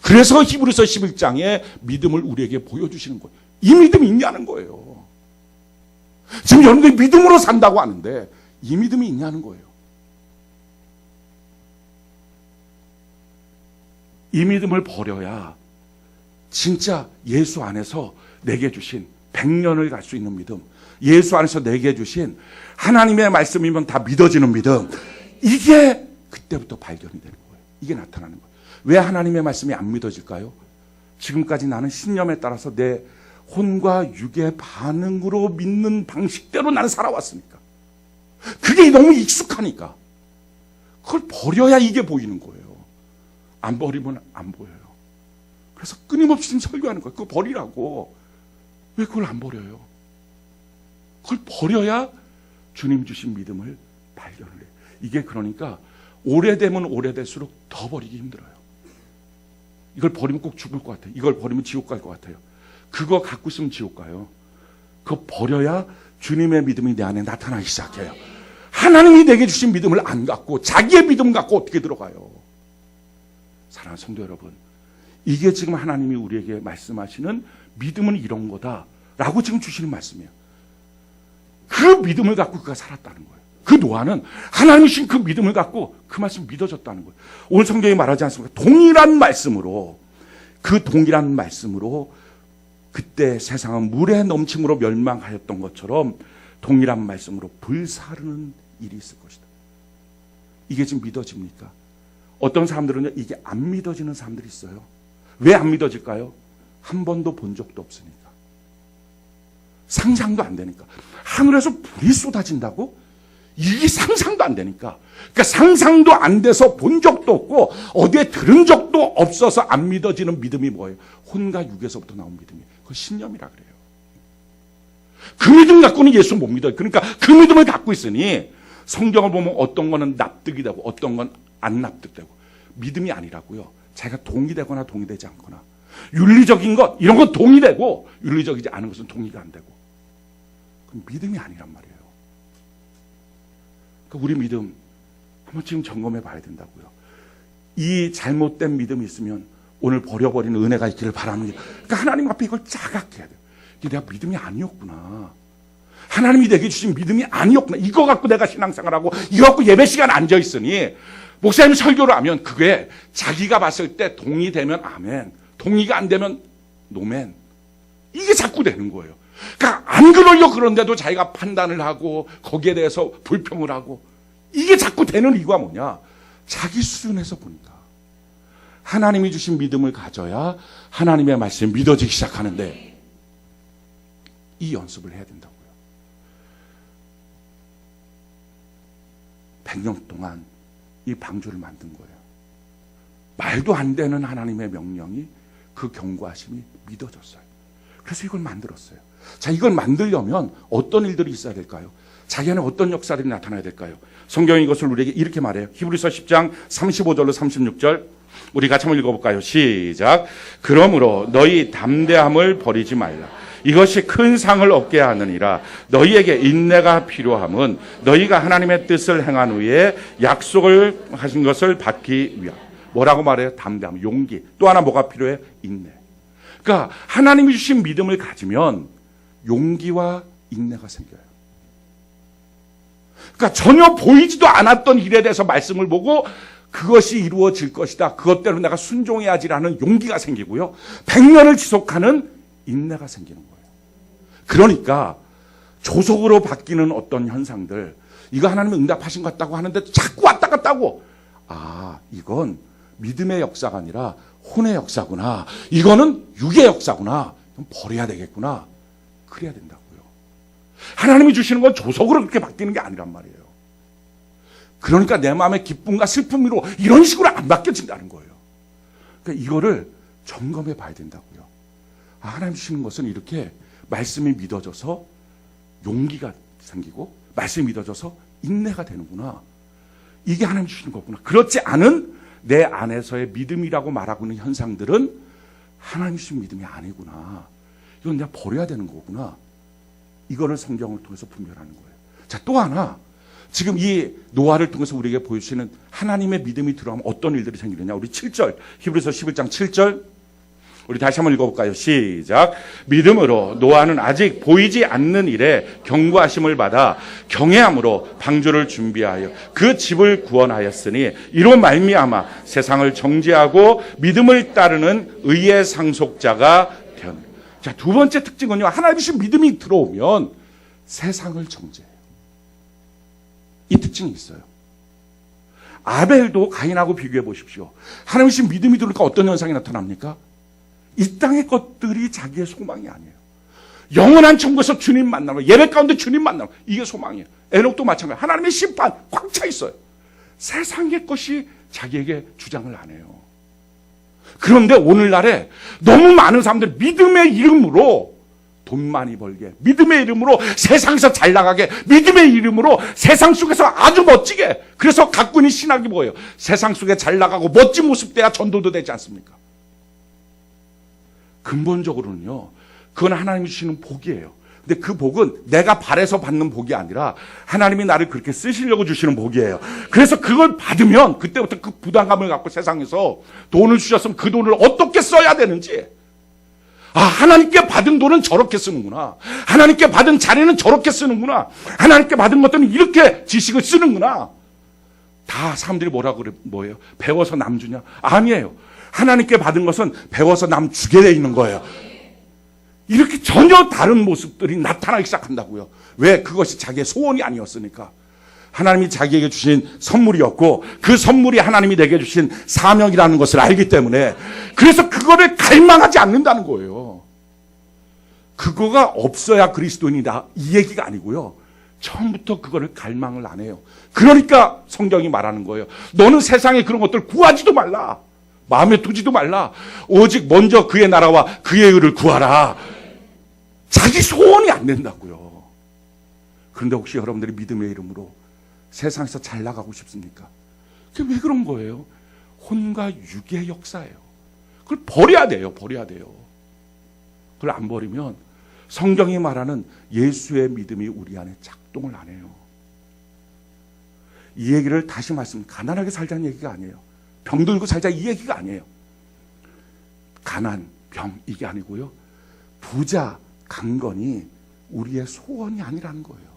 그래서 히브리서 11장에 믿음을 우리에게 보여주시는 거예요. 이 믿음이 있냐는 거예요. 지금 여러분들이 믿음으로 산다고 하는데 이 믿음이 있냐는 거예요. 이 믿음을 버려야 진짜 예수 안에서 내게 주신 100년을 갈 수 있는 믿음, 예수 안에서 내게 주신 하나님의 말씀이면 다 믿어지는 믿음, 이게 그때부터 발견이 되는 거예요. 이게 나타나는 거예요. 왜 하나님의 말씀이 안 믿어질까요? 지금까지 나는 신념에 따라서 내 혼과 육의 반응으로 믿는 방식대로 나는 살아왔으니까. 그게 너무 익숙하니까. 그걸 버려야 이게 보이는 거예요. 안 버리면 안 보여요. 그래서 끊임없이 지금 설교하는 거예요. 그거 버리라고. 왜 그걸 안 버려요? 그걸 버려야 주님 주신 믿음을 발견을 해요. 이게 그러니까 오래되면 오래될수록 더 버리기 힘들어요. 이걸 버리면 꼭 죽을 것 같아요. 이걸 버리면 지옥 갈 것 같아요. 그거 갖고 있으면 지옥 가요. 그거 버려야 주님의 믿음이 내 안에 나타나기 시작해요. 하나님이 내게 주신 믿음을 안 갖고 자기의 믿음 갖고 어떻게 들어가요? 사랑하는 성도 여러분, 이게 지금 하나님이 우리에게 말씀하시는 믿음은 이런 거다라고 지금 주시는 말씀이에요. 그 믿음을 갖고 그가 살았다는 거예요. 그 노아는 하나님이 주신 그 믿음을 갖고 그 말씀 믿어졌다는 거예요. 오늘 성경이 말하지 않습니까? 동일한 말씀으로, 그 동일한 말씀으로 그때 세상은 물의 넘침으로 멸망하였던 것처럼 동일한 말씀으로 불사르는 일이 있을 것이다. 이게 지금 믿어집니까? 어떤 사람들은요, 이게 안 믿어지는 사람들이 있어요. 왜 안 믿어질까요? 한 번도 본 적도 없으니까. 상상도 안 되니까. 하늘에서 불이 쏟아진다고? 이게 상상도 안 되니까. 그러니까 상상도 안 돼서 본 적도 없고 어디에 들은 적도 없어서 안 믿어지는 믿음이 뭐예요? 혼과 육에서부터 나온 믿음이에요. 그건 신념이라 그래요. 그 믿음 갖고는 예수 못 믿어요. 그러니까 그 믿음을 갖고 있으니 성경을 보면 어떤 거는 납득이 되고 어떤 건 안 납득되고. 믿음이 아니라고요. 자기가 동의되거나 동의되지 않거나. 윤리적인 것, 이런 건 동의되고 윤리적이지 않은 것은 동의가 안 되고. 그건 믿음이 아니란 말이에요. 그러니까 우리 믿음 한번 지금 점검해 봐야 된다고요. 이 잘못된 믿음이 있으면 오늘 버려버리는 은혜가 있기를 바랍니다. 그러니까 하나님 앞에 이걸 자각해야 돼요. 이게 내가 믿음이 아니었구나. 하나님이 내게 주신 믿음이 아니었구나. 이거 갖고 내가 신앙생활하고 이거 갖고 예배 시간 앉아있으니 목사님 설교를 하면 그게 자기가 봤을 때 동의되면 아멘, 동의가 안 되면 노멘. 이게 자꾸 되는 거예요. 그러니까 안 그러려고 그런데도 자기가 판단을 하고 거기에 대해서 불평을 하고 이게 자꾸 되는 이유가 뭐냐? 자기 수준에서 보니까. 하나님이 주신 믿음을 가져야 하나님의 말씀이 믿어지기 시작하는데 이 연습을 해야 된다고요. 100년 동안 이 방주를 만든 거예요. 말도 안 되는 하나님의 명령이, 그 경고하심이 믿어졌어요. 그래서 이걸 만들었어요. 자, 이걸 만들려면 어떤 일들이 있어야 될까요? 자기 안에 어떤 역사들이 나타나야 될까요? 성경이 이것을 우리에게 이렇게 말해요. 히브리서 10장 35절로 36절 우리 같이 한번 읽어볼까요? 시작. 그러므로 너희 담대함을 버리지 말라. 이것이 큰 상을 얻게 하느니라. 너희에게 인내가 필요함은 너희가 하나님의 뜻을 행한 후에 약속을 하신 것을 받기 위함. 뭐라고 말해요? 담대함, 용기. 또 하나 뭐가 필요해? 인내. 그러니까 하나님이 주신 믿음을 가지면 용기와 인내가 생겨요. 그러니까 전혀 보이지도 않았던 일에 대해서 말씀을 보고 그것이 이루어질 것이다, 그것대로 내가 순종해야지라는 용기가 생기고요, 100년을 지속하는 인내가 생기는 거예요. 그러니까 조속으로 바뀌는 어떤 현상들, 이거 하나님은 응답하신 것 같다고 하는데 자꾸 왔다 갔다 하고, 이건 믿음의 역사가 아니라 혼의 역사구나, 이거는 육의 역사구나, 좀 버려야 되겠구나, 그래야 된다고요. 하나님이 주시는 건 조속으로 그렇게 바뀌는 게 아니란 말이에요. 그러니까 내 마음의 기쁨과 슬픔으로 이런 식으로 안 바뀌어진다는 거예요. 그러니까 이거를 점검해 봐야 된다고요. 하나님 주시는 것은 이렇게 말씀이 믿어져서 용기가 생기고, 말씀이 믿어져서 인내가 되는구나, 이게 하나님 주시는 거구나. 그렇지 않은 내 안에서의 믿음이라고 말하고 있는 현상들은 하나님 주신 믿음이 아니구나, 이건 내가 버려야 되는 거구나, 이거를 성경을 통해서 분별하는 거예요. 자, 또 하나, 지금 이 노아를 통해서 우리에게 보여주시는 하나님의 믿음이 들어가면 어떤 일들이 생기느냐. 우리 7절, 히브리서 11장 7절, 우리 다시 한번 읽어볼까요? 시작. 믿음으로 노아는 아직 보이지 않는 일에 경고하심을 받아 경외함으로 방주를 준비하여 그 집을 구원하였으니 이로 말미암아 세상을 정죄하고 믿음을 따르는 의의 상속자가 되었느니라. 자, 두 번째 특징은요, 하나님 주신 믿음이 들어오면 세상을 정죄해요. 이 특징이 있어요. 아벨도 가인하고 비교해 보십시오. 하나님 주신 믿음이 들어오니까 어떤 현상이 나타납니까? 이 땅의 것들이 자기의 소망이 아니에요. 영원한 천국에서 주님 만나고 예배 가운데 주님 만나고, 이게 소망이에요. 에녹도 마찬가지예요. 하나님의 심판 꽉 차 있어요. 세상의 것이 자기에게 주장을 안 해요. 그런데 오늘날에 너무 많은 사람들이 믿음의 이름으로 돈 많이 벌게, 믿음의 이름으로 세상에서 잘 나가게, 믿음의 이름으로 세상 속에서 아주 멋지게, 그래서 갖고 있는 신학이 뭐예요? 세상 속에 잘 나가고 멋진 모습 돼야 전도도 되지 않습니까? 근본적으로는요, 그건 하나님이 주시는 복이에요. 근데 그 복은 내가 바래서 받는 복이 아니라 하나님이 나를 그렇게 쓰시려고 주시는 복이에요. 그래서 그걸 받으면 그때부터 그 부담감을 갖고 세상에서 돈을 주셨으면 그 돈을 어떻게 써야 되는지, 하나님께 받은 돈은 저렇게 쓰는구나, 하나님께 받은 자리는 저렇게 쓰는구나, 하나님께 받은 것들은 이렇게 지식을 쓰는구나. 다 사람들이 뭐예요? 배워서 남 주냐? 아니에요. 하나님께 받은 것은 배워서 남 주게 돼 있는 거예요. 이렇게 전혀 다른 모습들이 나타나기 시작한다고요. 왜? 그것이 자기의 소원이 아니었으니까. 하나님이 자기에게 주신 선물이었고, 그 선물이 하나님이 내게 주신 사명이라는 것을 알기 때문에, 그래서 그거를 갈망하지 않는다는 거예요. 그거가 없어야 그리스도인이다, 이 얘기가 아니고요, 처음부터 그거를 갈망을 안 해요. 그러니까 성경이 말하는 거예요. 너는 세상에 그런 것들 구하지도 말라, 마음에 두지도 말라. 오직 먼저 그의 나라와 그의 의를 구하라. 자기 소원이 안 된다고요. 그런데 혹시 여러분들이 믿음의 이름으로 세상에서 잘 나가고 싶습니까? 그게 왜 그런 거예요? 혼과 육의 역사예요. 그걸 버려야 돼요. 버려야 돼요. 그걸 안 버리면 성경이 말하는 예수의 믿음이 우리 안에 작동을 안 해요. 이 얘기를 다시 가난하게 살자는 얘기가 아니에요. 병 들고 살자, 이 얘기가 아니에요. 가난, 병, 이게 아니고요, 부자, 강건이 우리의 소원이 아니라는 거예요.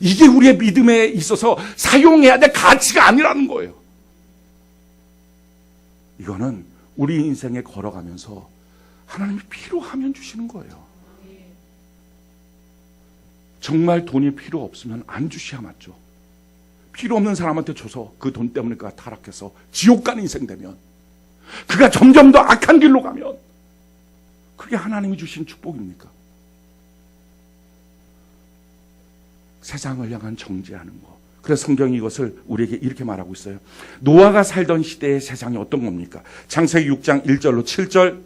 이게 우리의 믿음에 있어서 사용해야 될 가치가 아니라는 거예요. 이거는 우리 인생에 걸어가면서 하나님이 필요하면 주시는 거예요. 정말 돈이 필요 없으면 안 주셔야 맞죠. 필요 없는 사람한테 줘서 그 돈 때문에 그가 타락해서 지옥 가는 인생 되면, 그가 점점 더 악한 길로 가면, 그게 하나님이 주신 축복입니까? 세상을 향한 정죄하는 거. 그래서 성경이 이것을 우리에게 이렇게 말하고 있어요. 노아가 살던 시대의 세상이 어떤 겁니까? 창세기 6장 1절로 7절,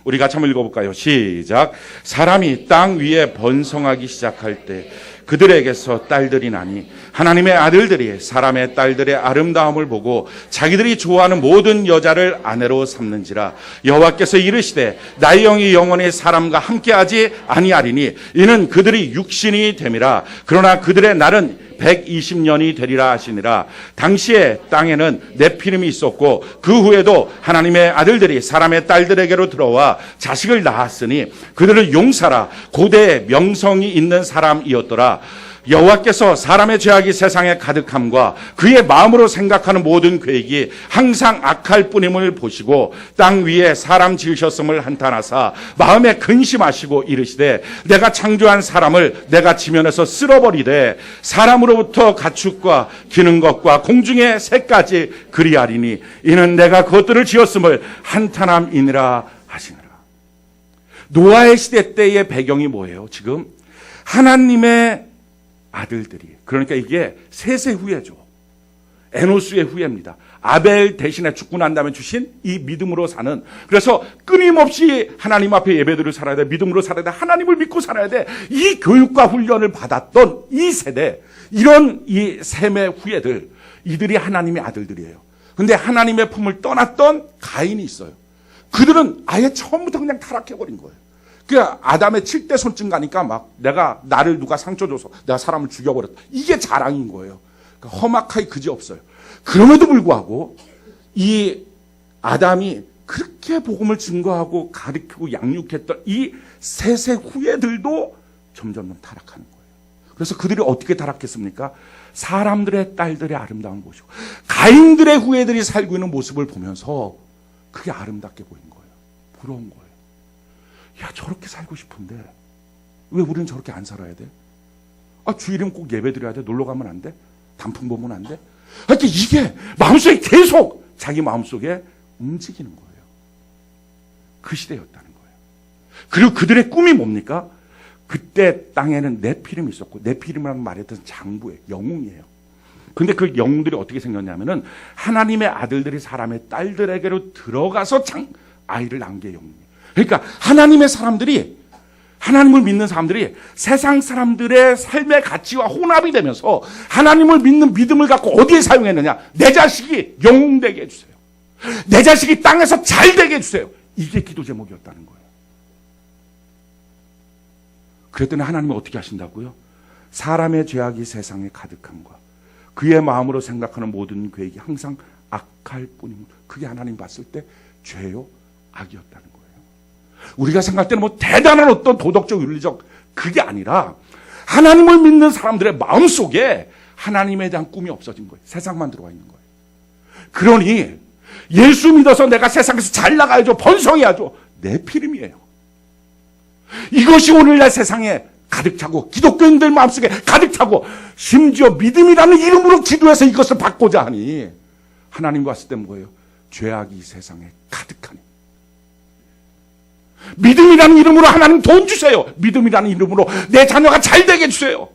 우리 같이 한번 읽어볼까요? 시작. 사람이 땅 위에 번성하기 시작할 때 그들에게서 딸들이 나니 하나님의 아들들이 사람의 딸들의 아름다움을 보고 자기들이 좋아하는 모든 여자를 아내로 삼는지라. 여호와께서 이르시되 나의 영이 영원히 사람과 함께하지 아니하리니 이는 그들이 육신이 됨이라. 그러나 그들의 날은 120년이 되리라 하시니라. 당시에 땅에는 네피림이 있었고 그 후에도 하나님의 아들들이 사람의 딸들에게로 들어와 자식을 낳았으니 그들은 용사라 고대의 명성이 있는 사람이었더라. 여호와께서 사람의 죄악이 세상에 가득함과 그의 마음으로 생각하는 모든 계획이 항상 악할 뿐임을 보시고 땅 위에 사람 지으셨음을 한탄하사 마음에 근심하시고 이르시되 내가 창조한 사람을 내가 지면에서 쓸어버리되 사람으로부터 가축과 기는 것과 공중의 새까지 그리하리니 이는 내가 그것들을 지었음을 한탄함이니라 하시니라. 노아의 시대 때의 배경이 뭐예요? 지금 하나님의 아들들이, 그러니까 이게 셋의 후예죠. 에노스의 후예입니다. 아벨 대신에 죽고 난 다음에 주신 이 믿음으로 사는, 그래서 끊임없이 하나님 앞에 예배들을 살아야 돼, 믿음으로 살아야 돼, 하나님을 믿고 살아야 돼, 이 교육과 훈련을 받았던 이 세대, 이런 이 셈의 후예들, 이들이 하나님의 아들들이에요. 근데 하나님의 품을 떠났던 가인이 있어요. 그들은 아예 처음부터 그냥 타락해버린 거예요. 그러니까 아담의 7대 손쯤 가니까 막 나를 누가 상처 줘서 내가 사람을 죽여버렸다. 이게 자랑인 거예요. 그러니까 험악하기 그지없어요. 그럼에도 불구하고 이 아담이 그렇게 복음을 증거하고 가르치고 양육했던 이 셋의 후예들도 점점 타락하는 거예요. 그래서 그들이 어떻게 타락했습니까? 사람들의 딸들의 아름다운 모습, 가인들의 후예들이 살고 있는 모습을 보면서 그게 아름답게 보인 거예요. 부러운 거예요. 야, 저렇게 살고 싶은데 왜 우리는 저렇게 안 살아야 돼? 주일이면 꼭 예배 드려야 돼? 놀러 가면 안 돼? 단풍 보면 안 돼? 그러니까 이게 마음속에 계속 자기 마음속에 움직이는 거예요. 그 시대였다는 거예요. 그리고 그들의 꿈이 뭡니까? 그때 땅에는 네피림이 있었고, 네피림이라는 말이 뜻은 장부예요. 영웅이에요. 근데 그 영웅들이 어떻게 생겼냐면은 하나님의 아들들이 사람의 딸들에게로 들어가서 아이를 낳은 게 영웅이에요. 그러니까 하나님의 사람들이, 하나님을 믿는 사람들이 세상 사람들의 삶의 가치와 혼합이 되면서 하나님을 믿는 믿음을 갖고 어디에 사용했느냐? 내 자식이 영웅되게 해주세요. 내 자식이 땅에서 잘 되게 해주세요. 이게 기도 제목이었다는 거예요. 그랬더니 하나님은 어떻게 하신다고요? 사람의 죄악이 세상에 가득함과 그의 마음으로 생각하는 모든 계획이 항상 악할 뿐입니다. 그게 하나님 봤을 때 죄요, 악이었다는 거예요. 우리가 생각할 때는 뭐 대단한 어떤 도덕적, 윤리적 그게 아니라 하나님을 믿는 사람들의 마음속에 하나님에 대한 꿈이 없어진 거예요. 세상만 들어와 있는 거예요. 그러니 예수 믿어서 내가 세상에서 잘 나가야죠, 번성해야죠, 네피림이에요. 이것이 오늘날 세상에 가득 차고 기독교인들 마음속에 가득 차고 심지어 믿음이라는 이름으로 기도해서 이것을 받고자 하니 하나님 봤을 때 뭐예요? 죄악이 이 세상에 가득하니. 믿음이라는 이름으로 하나님 돈 주세요. 믿음이라는 이름으로 내 자녀가 잘 되게 해주세요.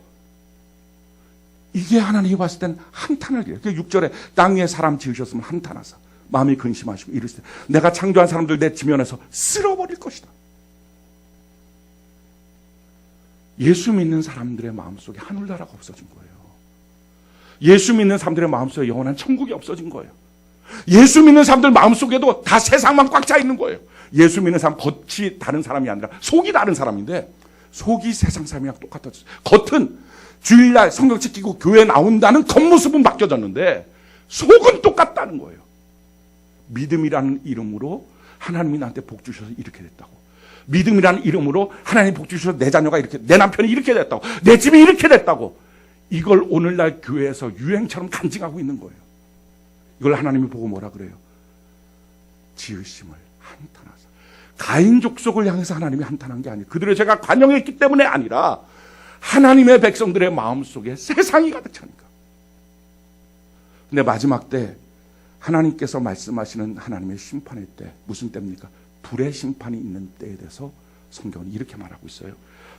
이게 하나님이 봤을 땐 한탄을 해요. 6절에 땅 위에 사람 지으셨으면 한탄하사 마음이 근심하시고 이르시되 내가 창조한 사람들 내 지면에서 쓸어버릴 것이다. 예수 믿는 사람들의 마음속에 하늘나라가 없어진 거예요. 예수 믿는 사람들의 마음속에 영원한 천국이 없어진 거예요. 예수 믿는 사람들 마음속에도 다 세상만 꽉 차 있는 거예요. 예수 믿는 사람 겉이 다른 사람이 아니라 속이 다른 사람인데 속이 세상 사람이랑 똑같았어요. 겉은 주일날 성경 지키고 교회 나온다는 겉모습은 바뀌어졌는데 속은 똑같다는 거예요. 믿음이라는 이름으로 하나님이 나한테 복 주셔서 이렇게 됐다고. 믿음이라는 이름으로 하나님 복 주셔서 내 자녀가 이렇게, 내 남편이 이렇게 됐다고, 내 집이 이렇게 됐다고. 이걸 오늘날 교회에서 유행처럼 간증하고 있는 거예요. 이걸 하나님이 보고 뭐라 그래요? 지으심을 한탄하사. 가인 족속을 향해서 하나님이 한탄한 게 아니에요. 그들의 죄가 관영했기 때문에 아니라 하나님의 백성들의 마음속에 세상이 가득 차니까. 근데 마지막 때 하나님께서 말씀하시는 하나님의 심판의 때, 무슨 때입니까? 불의 심판이 있는 때에 대해서 성경은 이렇게 말하고 있어요.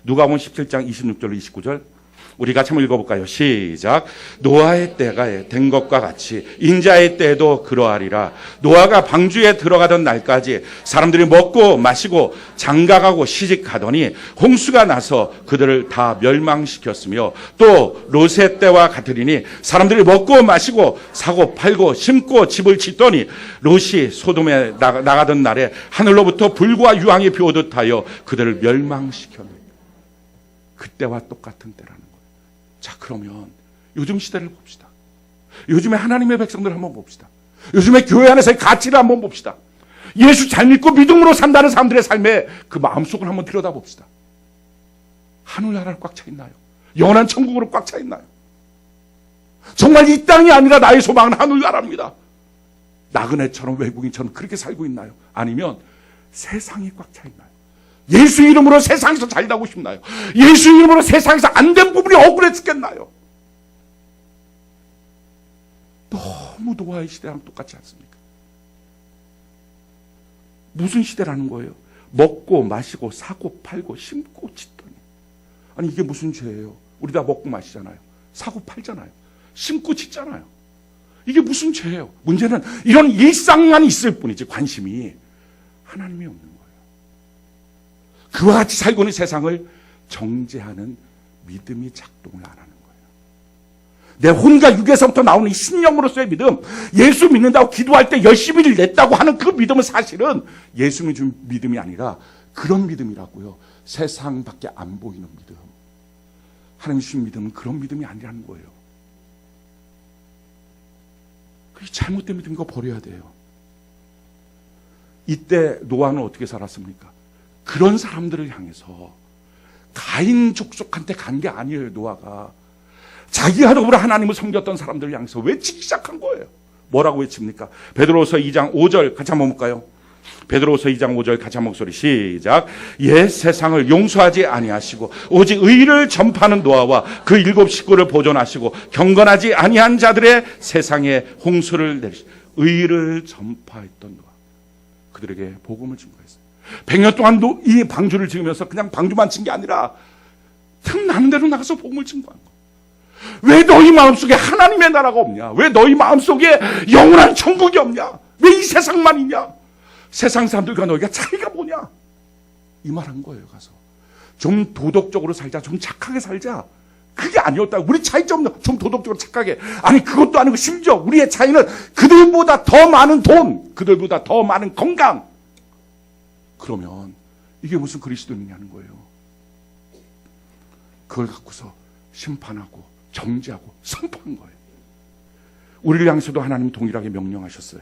누가복음 17장 26절 29절 우리 같이 한번 읽어볼까요? 시작. 노아의 때가 된 것과 같이 인자의 때에도 그러하리라. 노아가 방주에 들어가던 날까지 사람들이 먹고 마시고 장가가고 시집가더니 홍수가 나서 그들을 다 멸망시켰으며, 또 롯의 때와 같으리니 사람들이 먹고 마시고 사고 팔고 심고 집을 짓더니 롯이 소돔에 나가던 날에 하늘로부터 불과 유황이 비오듯 하여 그들을 멸망시켰느니라. 그때와 똑같은 때라는 거예요. 자, 그러면 요즘 시대를 봅시다. 요즘에 하나님의 백성들 한번 봅시다. 요즘에 교회 안에서의 가치를 한번 봅시다. 예수 잘 믿고 믿음으로 산다는 사람들의 삶의 그 마음속을 한번 들여다봅시다. 하늘나라를 꽉 차 있나요? 영원한 천국으로 꽉 차 있나요? 정말 이 땅이 아니라 나의 소망은 하늘나라입니다. 나그네처럼 외국인처럼 그렇게 살고 있나요? 아니면 세상이 꽉 차 있나요? 예수 이름으로 세상에서 잘 나고 싶나요? 예수 이름으로 세상에서 안 된 부분이 억울해 죽겠나요? 너무 노아의 시대랑 똑같지 않습니까? 무슨 시대라는 거예요? 먹고 마시고 사고 팔고 심고 짓더니. 아니, 이게 무슨 죄예요? 우리 다 먹고 마시잖아요. 사고 팔잖아요. 심고 짓잖아요. 이게 무슨 죄예요? 문제는 이런 일상만 있을 뿐이지 관심이 하나님이 없는 거예요. 그와 같이 살고 있는 세상을 정죄하는 믿음이 작동을 안 하는 거예요. 내 혼과 육에서부터 나오는 이 신령으로서의 믿음, 예수 믿는다고 기도할 때 열심히 냈다고 하는 그 믿음은 사실은 예수님이 준 믿음이 아니라 그런 믿음이라고요. 세상밖에 안 보이는 믿음. 하나님 주신 믿음은 그런 믿음이 아니라는 거예요. 그게 잘못된 믿음, 이거 버려야 돼요. 이때 노아는 어떻게 살았습니까? 그런 사람들을 향해서 가인 족속한테 간 게 아니에요. 노아가 자기가 더불어 하나님을 섬겼던 사람들을 향해서 외치기 시작한 거예요. 뭐라고 외칩니까? 베드로서 2장 5절 같이 한번 볼까요? 베드로서 2장 5절 같이 한번 목소리 시작. 옛 세상을 용서하지 아니하시고 오직 의를 전파하는 노아와 그 7 식구를 보존하시고 경건하지 아니한 자들의 세상에 홍수를 내리시고, 의를 전파했던 노아, 그들에게 복음을 증거했어요. 100년 동안 이 방주를 지으면서 그냥 방주만 친 게 아니라 틈나는 대로 나가서 복음을 증거한 거예요. 왜 너희 마음속에 하나님의 나라가 없냐? 왜 너희 마음속에 영원한 천국이 없냐? 왜 이 세상만 있냐? 세상 사람들과 너희가 차이가 뭐냐? 이 말 한 거예요. 가서 좀 도덕적으로 살자, 좀 착하게 살자. 그게 아니었다. 우리 차이점 좀 도덕적으로 착하게. 아니, 그것도 아니고 심지어 우리의 차이는 그들보다 더 많은 돈, 그들보다 더 많은 건강. 그러면 이게 무슨 그리스도인이냐는 거예요. 그걸 갖고서 심판하고 정죄하고 선포한 거예요. 우리를 향해서도 하나님 동일하게 명령하셨어요.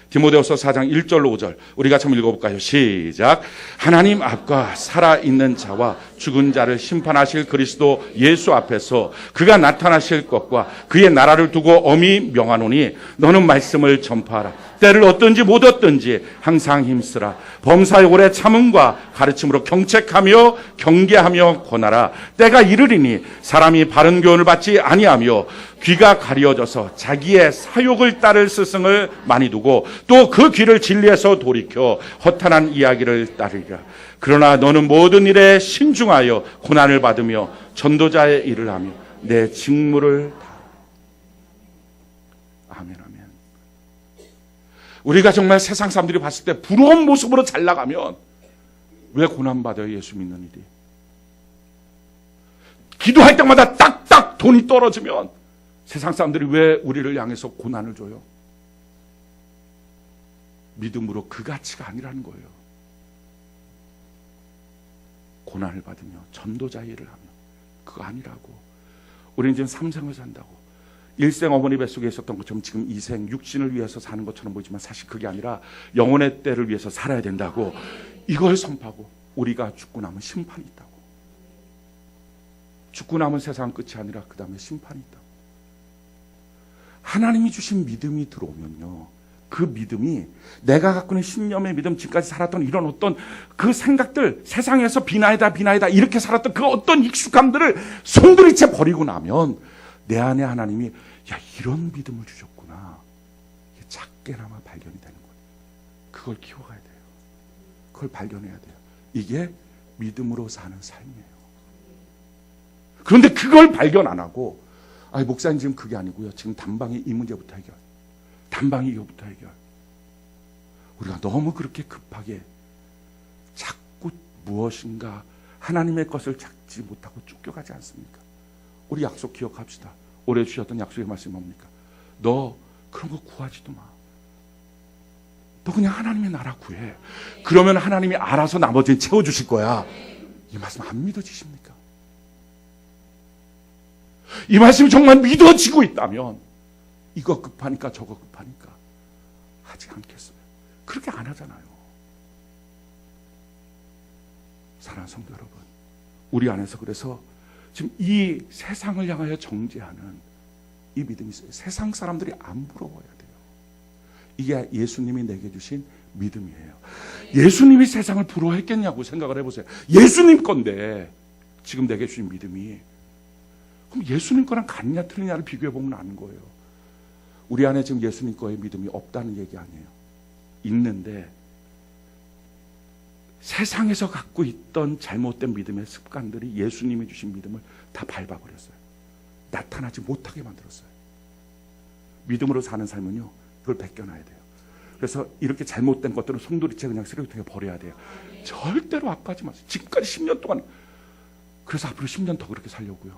디모데후서 4장 1절로 5절 우리 같이 한번 읽어볼까요? 시작. 하나님 앞과 살아있는 자와 죽은 자를 심판하실 그리스도 예수 앞에서 그가 나타나실 것과 그의 나라를 두고 엄히 명하노니 너는 말씀을 전파하라. 때를 얻든지 못 얻든지 항상 힘쓰라. 범사의 오래 참음과 가르침으로 경책하며 경계하며 권하라. 때가 이르리니 사람이 바른 교훈을 받지 아니하며 귀가 가려져서 자기의 사욕을 따를 스승을 많이 두고 또 그 귀를 진리에서 돌이켜 허탄한 이야기를 따르리라. 그러나 너는 모든 일에 신중하여 고난을 받으며 전도자의 일을 하며 내 직무를 다하라. 아멘, 아멘. 우리가 정말 세상 사람들이 봤을 때 부러운 모습으로 잘 나가면 왜 고난받아요? 예수 믿는 일이. 기도할 때마다 딱딱 돈이 떨어지면 세상 사람들이 왜 우리를 향해서 고난을 줘요? 믿음으로 그 가치가 아니라는 거예요. 고난을 받으며 전도자 일을 하며 그거 아니라고. 우리는 지금 3생을 산다고. 1생 어머니 뱃속에 있었던 것처럼 지금 2생 육신을 위해서 사는 것처럼 보이지만 사실 그게 아니라 영혼의 때를 위해서 살아야 된다고. 이걸 선포하고 우리가 죽고 나면 심판이 있다고. 죽고 나면 세상 끝이 아니라 그 다음에 심판이 있다고. 하나님이 주신 믿음이 들어오면요, 그 믿음이 내가 갖고 있는 신념의 믿음, 지금까지 살았던 이런 어떤 그 생각들, 세상에서 비나이다 이렇게 살았던 그 어떤 익숙함들을 송두리째 버리고 나면 내 안에 하나님이 야, 이런 믿음을 주셨구나, 이게 작게나마 발견이 되는 거예요. 그걸 키워가야 돼요. 그걸 발견해야 돼요. 이게 믿음으로 사는 삶이에요. 그런데 그걸 발견 안 하고, 아니 목사님 지금 그게 아니고요. 지금 단방에 이 문제부터 해결. 단방에 이거부터 해결. 우리가 너무 그렇게 급하게 자꾸 무엇인가 하나님의 것을 찾지 못하고 쫓겨가지 않습니까? 우리 약속 기억합시다. 올해 주셨던 약속의 말씀이 뭡니까? 너 그런 거 구하지도 마. 너 그냥 하나님의 나라 구해. 그러면 하나님이 알아서 나머지는 채워주실 거야. 이 말씀 안 믿어지십니까? 이 말씀이 정말 믿어지고 있다면 이거 급하니까 저거 급하니까 하지 않겠어요. 그렇게 안 하잖아요. 사랑하는 성도 여러분, 우리 안에서 그래서 지금 이 세상을 향하여 정죄하는 이 믿음이 있어요. 세상 사람들이 안 부러워야 돼요. 이게 예수님이 내게 주신 믿음이에요. 예수님이 세상을 부러워했겠냐고 생각을 해보세요. 예수님 건데 지금 내게 주신 믿음이, 그럼 예수님 거랑 같냐 틀리냐를 비교해보면 아는 거예요. 우리 안에 지금 예수님 거의 믿음이 없다는 얘기 아니에요. 있는데 세상에서 갖고 있던 잘못된 믿음의 습관들이 예수님이 주신 믿음을 다 밟아버렸어요. 나타나지 못하게 만들었어요. 믿음으로 사는 삶은요, 그걸 벗겨놔야 돼요. 그래서 이렇게 잘못된 것들은 송두리째 그냥 쓰레기통에 버려야 돼요. 절대로 아까지 마세요. 지금까지 10년 동안, 그래서 앞으로 10년 더 그렇게 살려고요.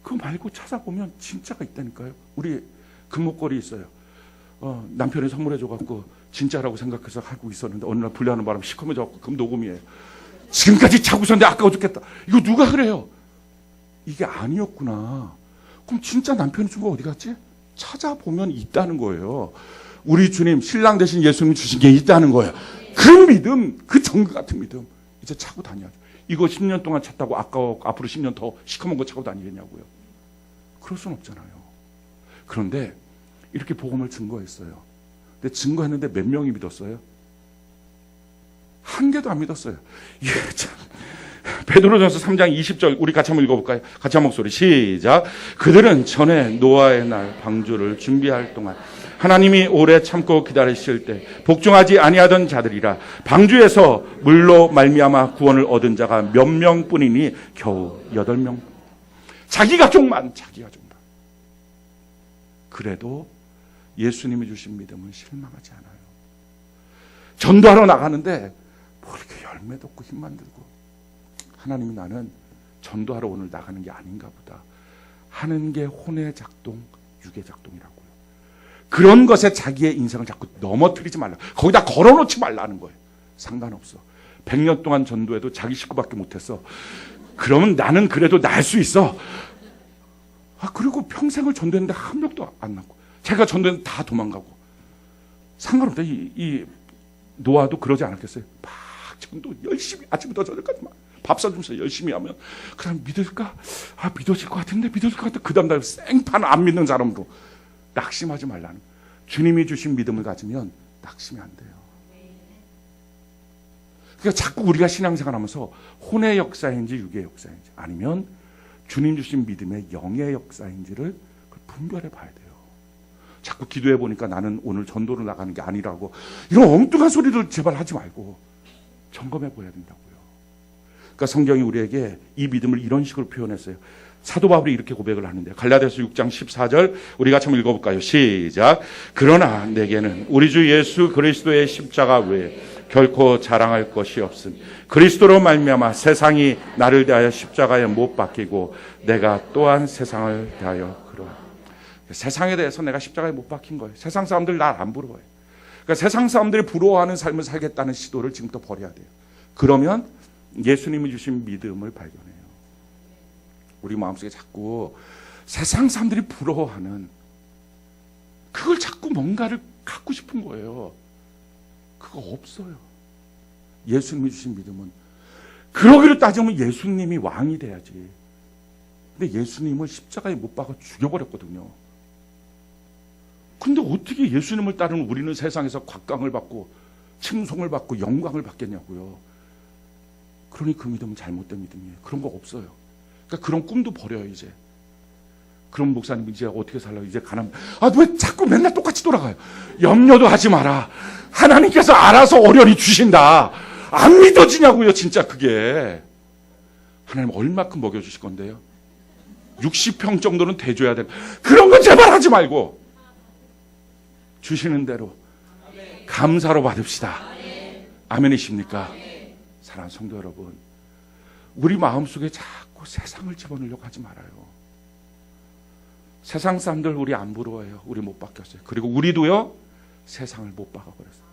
그거 말고 찾아보면 진짜가 있다니까요. 우리 금목걸이 있어요. 남편이 선물해줘갖고 진짜라고 생각해서 하고 있었는데 어느 날 분리하는 바람에 시커매져갖고 금녹음이에요. 지금까지 차고 있었는데 아까워 죽겠다. 이거 누가 그래요? 이게 아니었구나. 그럼 진짜 남편이 준 거 어디 갔지? 찾아보면 있다는 거예요. 우리 주님, 신랑 대신 예수님이 주신 게 있다는 거예요. 그 믿음, 그 정그 같은 믿음 이제 차고 다녀야죠. 이거 10년 동안 찾다고 아까워 앞으로 10년 더 시커먼 거 차고 다니겠냐고요. 그럴 순 없잖아요. 그런데 이렇게 복음을 증거했어요. 근데 증거했는데 몇 명이 믿었어요? 한 개도 안 믿었어요. 예, 참. 베드로전서 3장 20절 우리 같이 한번 읽어볼까요? 같이 한 목소리 시작. 그들은 전에 노아의 날 방주를 준비할 동안 하나님이 오래 참고 기다리실 때 복종하지 아니하던 자들이라. 방주에서 물로 말미암아 구원을 얻은 자가 몇 명뿐이니 겨우 8명. 자기 가족만. 그래도 예수님이 주신 믿음은 실망하지 않아요. 전도하러 나가는데 뭐 이렇게 열매도 없고 힘만 들고, 하나님이 나는 전도하러 오늘 나가는 게 아닌가 보다 하는 게 혼의 작동, 육의 작동이라고요. 그런 것에 자기의 인생을 자꾸 넘어뜨리지 말라. 거기다 걸어놓지 말라는 거예요. 상관없어. 100년 동안 전도해도 자기 식구밖에 못했어. 그러면 나는 그래도 날 수 있어. 그리고 평생을 전도했는데 한 명도 안 낳고, 제가 전도했는데 다 도망가고. 상관없다. 이 노아도 그러지 않았겠어요? 막 전도 열심히 아침부터 저녁까지 막 밥 사주면서 열심히 하면 그 다음 믿을까? 믿어질 것 같은데 믿어질 것 같아. 그 다음 날 생판 안 믿는 사람으로. 낙심하지 말라는. 주님이 주신 믿음을 가지면 낙심이 안 돼요. 그러니까 자꾸 우리가 신앙생활하면서 혼의 역사인지 육의 역사인지 아니면 주님 주신 믿음의 영의 역사인지를 분별해 봐야 돼요. 자꾸 기도해 보니까 나는 오늘 전도로 나가는 게 아니라고 이런 엉뚱한 소리를 제발 하지 말고 점검해 보야 된다고요. 그러니까 성경이 우리에게 이 믿음을 이런 식으로 표현했어요. 사도 바울이 이렇게 고백을 하는데, 갈라디아서 6장 14절 우리 같이 한번 읽어볼까요? 시작. 그러나 내게는 우리 주 예수 그리스도의 십자가 외에 결코 자랑할 것이 없음. 그리스도로 말미암아 세상이 나를 대하여 십자가에 못 박히고 내가 또한 세상을 대하여 그러하. 세상에 대해서 내가 십자가에 못 박힌 거예요. 세상 사람들 날 안 부러워요. 그러니까 세상 사람들이 부러워하는 삶을 살겠다는 시도를 지금부터 버려야 돼요. 그러면 예수님이 주신 믿음을 발견해요. 우리 마음속에 자꾸 세상 사람들이 부러워하는 그걸 자꾸 뭔가를 갖고 싶은 거예요. 그거 없어요. 예수님이 주신 믿음은, 그러기를 따지면 예수님이 왕이 돼야지. 근데 예수님을 십자가에 못 박아 죽여버렸거든요. 근데 어떻게 예수님을 따르는 우리는 세상에서 곽강을 받고 칭송을 받고 영광을 받겠냐고요. 그러니 그 믿음은 잘못된 믿음이에요. 그런 거 없어요. 그러니까 그런 꿈도 버려요. 이제 그럼 목사님 이제 어떻게 살라고? 이제 가난. 왜 자꾸 맨날 똑같이 돌아가요? 염려도 하지 마라. 하나님께서 알아서 어련히 주신다. 안 믿어지냐고요, 진짜 그게. 하나님 얼마큼 먹여주실 건데요? 60평 정도는 대줘야 돼. 그런 건 제발 하지 말고 주시는 대로 감사로 받읍시다. 아멘이십니까? 사랑하는 성도 여러분, 우리 마음속에 자꾸 세상을 집어넣으려고 하지 말아요. 세상 사람들 우리 안 부러워해요. 우리 못 바뀌었어요. 그리고 우리도요, 세상을 못 박아버렸어요.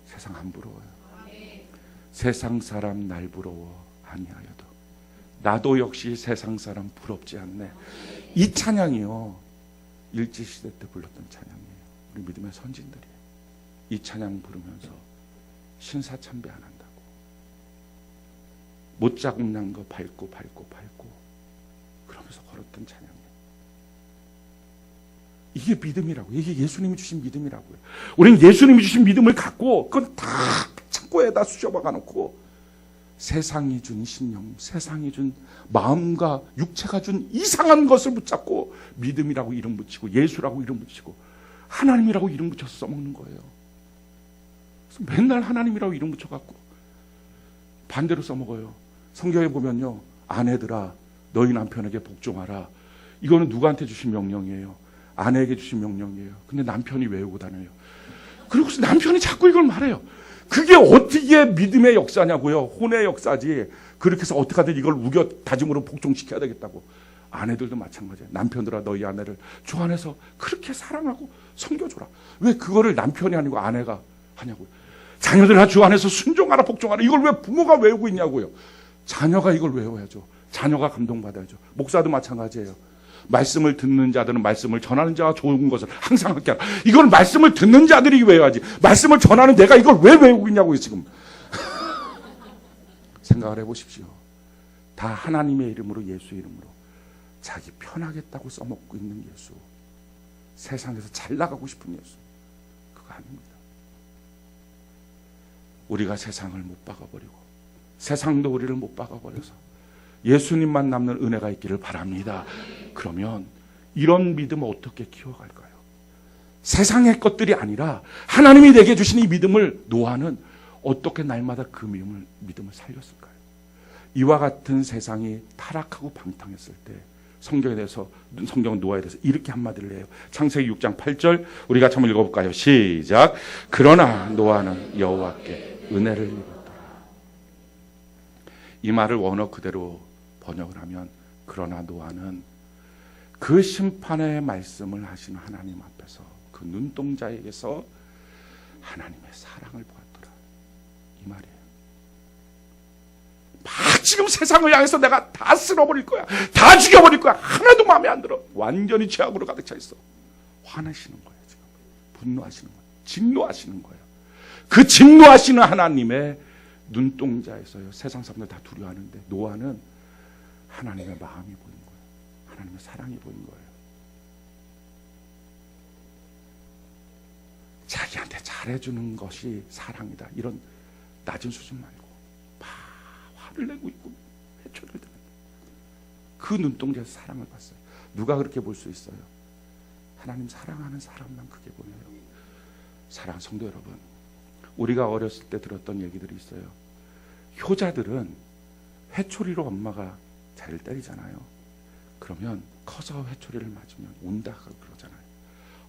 세상 안 부러워요. 세상 사람 날 부러워 아니하여도 나도 역시 세상 사람 부럽지 않네. 이 찬양이요, 일제시대 때 불렀던 찬양이에요. 우리 믿음의 선진들이 이 찬양 부르면서 신사참배 안 한다고, 못자국 난 거 밟고 그러면서 걸었던 찬양이에요. 이게 믿음이라고요. 이게 예수님이 주신 믿음이라고요. 우리는 예수님이 주신 믿음을 갖고 그건 다 창고에다 수저박아 놓고 세상이 준 신념, 세상이 준 마음과 육체가 준 이상한 것을 붙잡고 믿음이라고 이름 붙이고 예수라고 이름 붙이고 하나님이라고 이름 붙여서 써먹는 거예요. 그래서 맨날 하나님이라고 이름 붙여갖고 반대로 써먹어요. 성경에 보면요, 아내들아 너희 남편에게 복종하라. 이거는 누구한테 주신 명령이에요? 아내에게 주신 명령이에요. 근데 남편이 외우고 다녀요. 그리고 남편이 자꾸 이걸 말해요. 그게 어떻게 믿음의 역사냐고요. 혼의 역사지. 그렇게 해서 어떻게 하든 이걸 우겨 다짐으로 복종시켜야 되겠다고. 아내들도 마찬가지예요. 남편들아 너희 아내를 주 안에서 그렇게 사랑하고 섬겨줘라. 왜 그거를 남편이 아니고 아내가 하냐고요. 자녀들아 주 안에서 순종하라 복종하라. 이걸 왜 부모가 외우고 있냐고요. 자녀가 이걸 외워야죠. 자녀가 감동받아야죠. 목사도 마찬가지예요. 말씀을 듣는 자들은 말씀을 전하는 자와 좋은 것을 항상 함께 하라. 이걸 말씀을 듣는 자들이 외워야지. 말씀을 전하는 내가 이걸 왜 외우고 있냐고요 지금. 생각을 해보십시오. 다 하나님의 이름으로, 예수의 이름으로 자기 편하겠다고 써먹고 있는 예수, 세상에서 잘 나가고 싶은 예수, 그거 아닙니다. 우리가 세상을 못 박아버리고 세상도 우리를 못 박아버려서 예수님만 남는 은혜가 있기를 바랍니다. 그러면 이런 믿음을 어떻게 키워갈까요? 세상의 것들이 아니라 하나님이 내게 주신 이 믿음을, 노아는 어떻게 날마다 그 믿음을 살렸을까요? 이와 같은 세상이 타락하고 방탕했을 때 성경은 노아에 대해서 이렇게 한마디를 해요. 창세기 6장 8절 우리가 한번 읽어볼까요? 시작. 그러나 노아는 여호와께 은혜를 입었더라. 이 말을 원어 그대로 번역을 하면, 그러나 노아는 그 심판의 말씀을 하신 하나님 앞에서 그 눈동자에게서 하나님의 사랑을 보았더라. 이 말이에요. 막 지금 세상을 향해서 내가 다 쓸어버릴 거야, 다 죽여버릴 거야, 하나도 마음에 안 들어. 완전히 죄악으로 가득 차 있어. 화내시는 거예요. 지금 분노하시는 거예요. 진노하시는 거예요. 그 진노하시는 하나님의 눈동자에서요, 세상 사람들 다 두려워하는데 노아는 하나님의 마음이 보인 거예요. 하나님의 사랑이 보인 거예요. 자기한테 잘해주는 것이 사랑이다, 이런 낮은 수준 말고 막 화를 내고 있고 해초를 드는 그 눈동자에서 사랑을 봤어요. 누가 그렇게 볼 수 있어요? 하나님 사랑하는 사람만 그게 보여요. 사랑하는 성도 여러분, 우리가 어렸을 때 들었던 얘기들이 있어요. 효자들은 회초리로 엄마가 자기를 때리잖아요. 그러면 커서 회초리를 맞으면 온다 그러잖아요.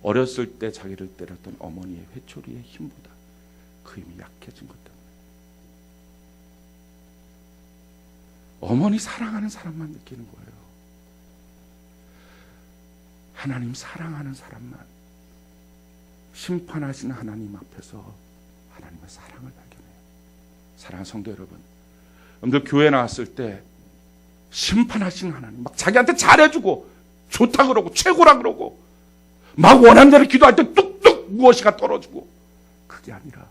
어렸을 때 자기를 때렸던 어머니의 회초리의 힘보다 그 힘이 약해진 것 때문에. 어머니 사랑하는 사람만 느끼는 거예요. 하나님 사랑하는 사람만 심판하시는 하나님 앞에서 하나님의 사랑을 발견해요. 사랑하는 성도 여러분, 여러분들 교회 나왔을 때 심판하시는 하나님, 막 자기한테 잘해주고 좋다 그러고 최고라 그러고 막 원하는 대로 기도할 때 뚝뚝 무엇이가 떨어지고, 그게 아니라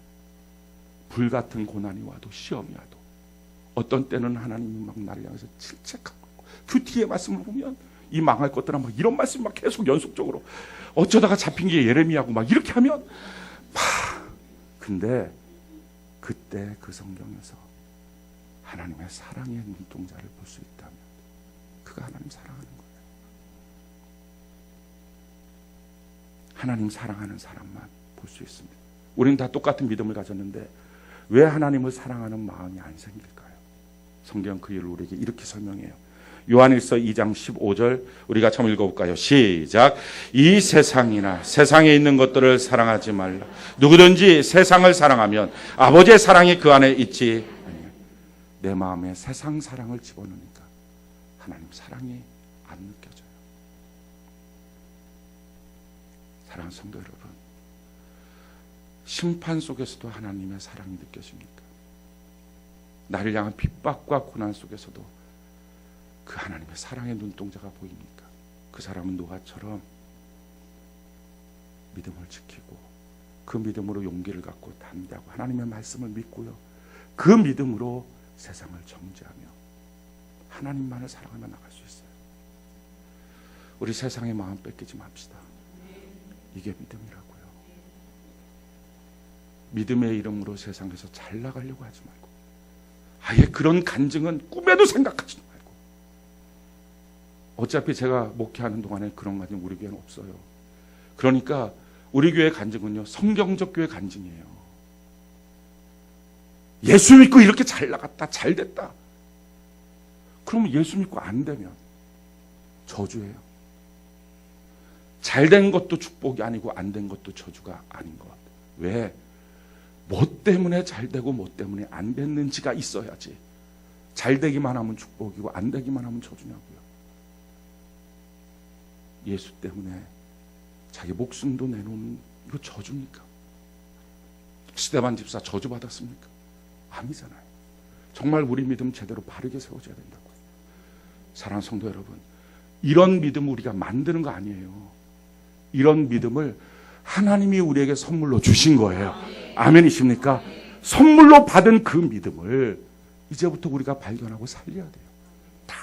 불같은 고난이 와도 시험이 와도 어떤 때는 하나님이 막 나를 향해서 질책하고, 그 뒤에 말씀을 보면 이 망할 것들은 막 이런 말씀 막 계속 연속적으로, 어쩌다가 잡힌 게 예레미야고 막 이렇게 하면 근데 그때 그 성경에서 하나님의 사랑의 눈동자를 볼 수 있다면 그가 하나님 사랑하는 거예요. 하나님 사랑하는 사람만 볼 수 있습니다. 우리는 다 똑같은 믿음을 가졌는데 왜 하나님을 사랑하는 마음이 안 생길까요? 성경 그 이유를 우리에게 이렇게 설명해요. 요한일서 2장 15절 우리가 참 읽어볼까요? 시작. 이 세상이나 세상에 있는 것들을 사랑하지 말라. 누구든지 세상을 사랑하면 아버지의 사랑이 그 안에 있지 아니하니. 내 마음에 세상 사랑을 집어넣으니까 하나님 사랑이 안 느껴져요. 사랑하는 성도 여러분, 심판 속에서도 하나님의 사랑이 느껴집니까? 나를 향한 핍박과 고난 속에서도 그 하나님의 사랑의 눈동자가 보입니까? 그 사람은 노아처럼 믿음을 지키고 그 믿음으로 용기를 갖고 담대하고 하나님의 말씀을 믿고요, 그 믿음으로 세상을 정죄하며 하나님만을 사랑하며 나갈 수 있어요. 우리 세상의 마음 뺏기지 맙시다. 이게 믿음이라고요. 믿음의 이름으로 세상에서 잘 나가려고 하지 말고, 아예 그런 간증은 꿈에도 생각하지 말고. 어차피 제가 목회하는 동안에 그런 간증 우리 교회는 없어요. 그러니까 우리 교회 간증은요, 성경적 교회 간증이에요. 예수 믿고 이렇게 잘 나갔다, 잘 됐다. 그러면 예수 믿고 안 되면 저주예요. 잘 된 것도 축복이 아니고 안 된 것도 저주가 아닌 것. 왜? 뭐 때문에 잘 되고 뭐 때문에 안 됐는지가 있어야지. 잘 되기만 하면 축복이고 안 되기만 하면 저주냐고요. 예수 때문에 자기 목숨도 내놓는 이거 저주입니까? 스데반 집사 저주받았습니까? 아니잖아요. 정말 우리 믿음 제대로 바르게 세워져야 된다고요. 사랑하는 성도 여러분, 이런 믿음 우리가 만드는 거 아니에요. 이런 믿음을 하나님이 우리에게 선물로 주신 거예요. 아멘이십니까? 선물로 받은 그 믿음을 이제부터 우리가 발견하고 살려야 돼요. 다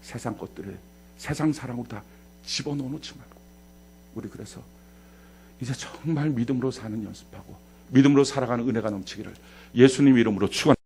세상 것들을 세상 사랑으로 다 집어넣어 놓지 말고, 우리 그래서 이제 정말 믿음으로 사는 연습하고 믿음으로 살아가는 은혜가 넘치기를 예수님 이름으로 축원합니다.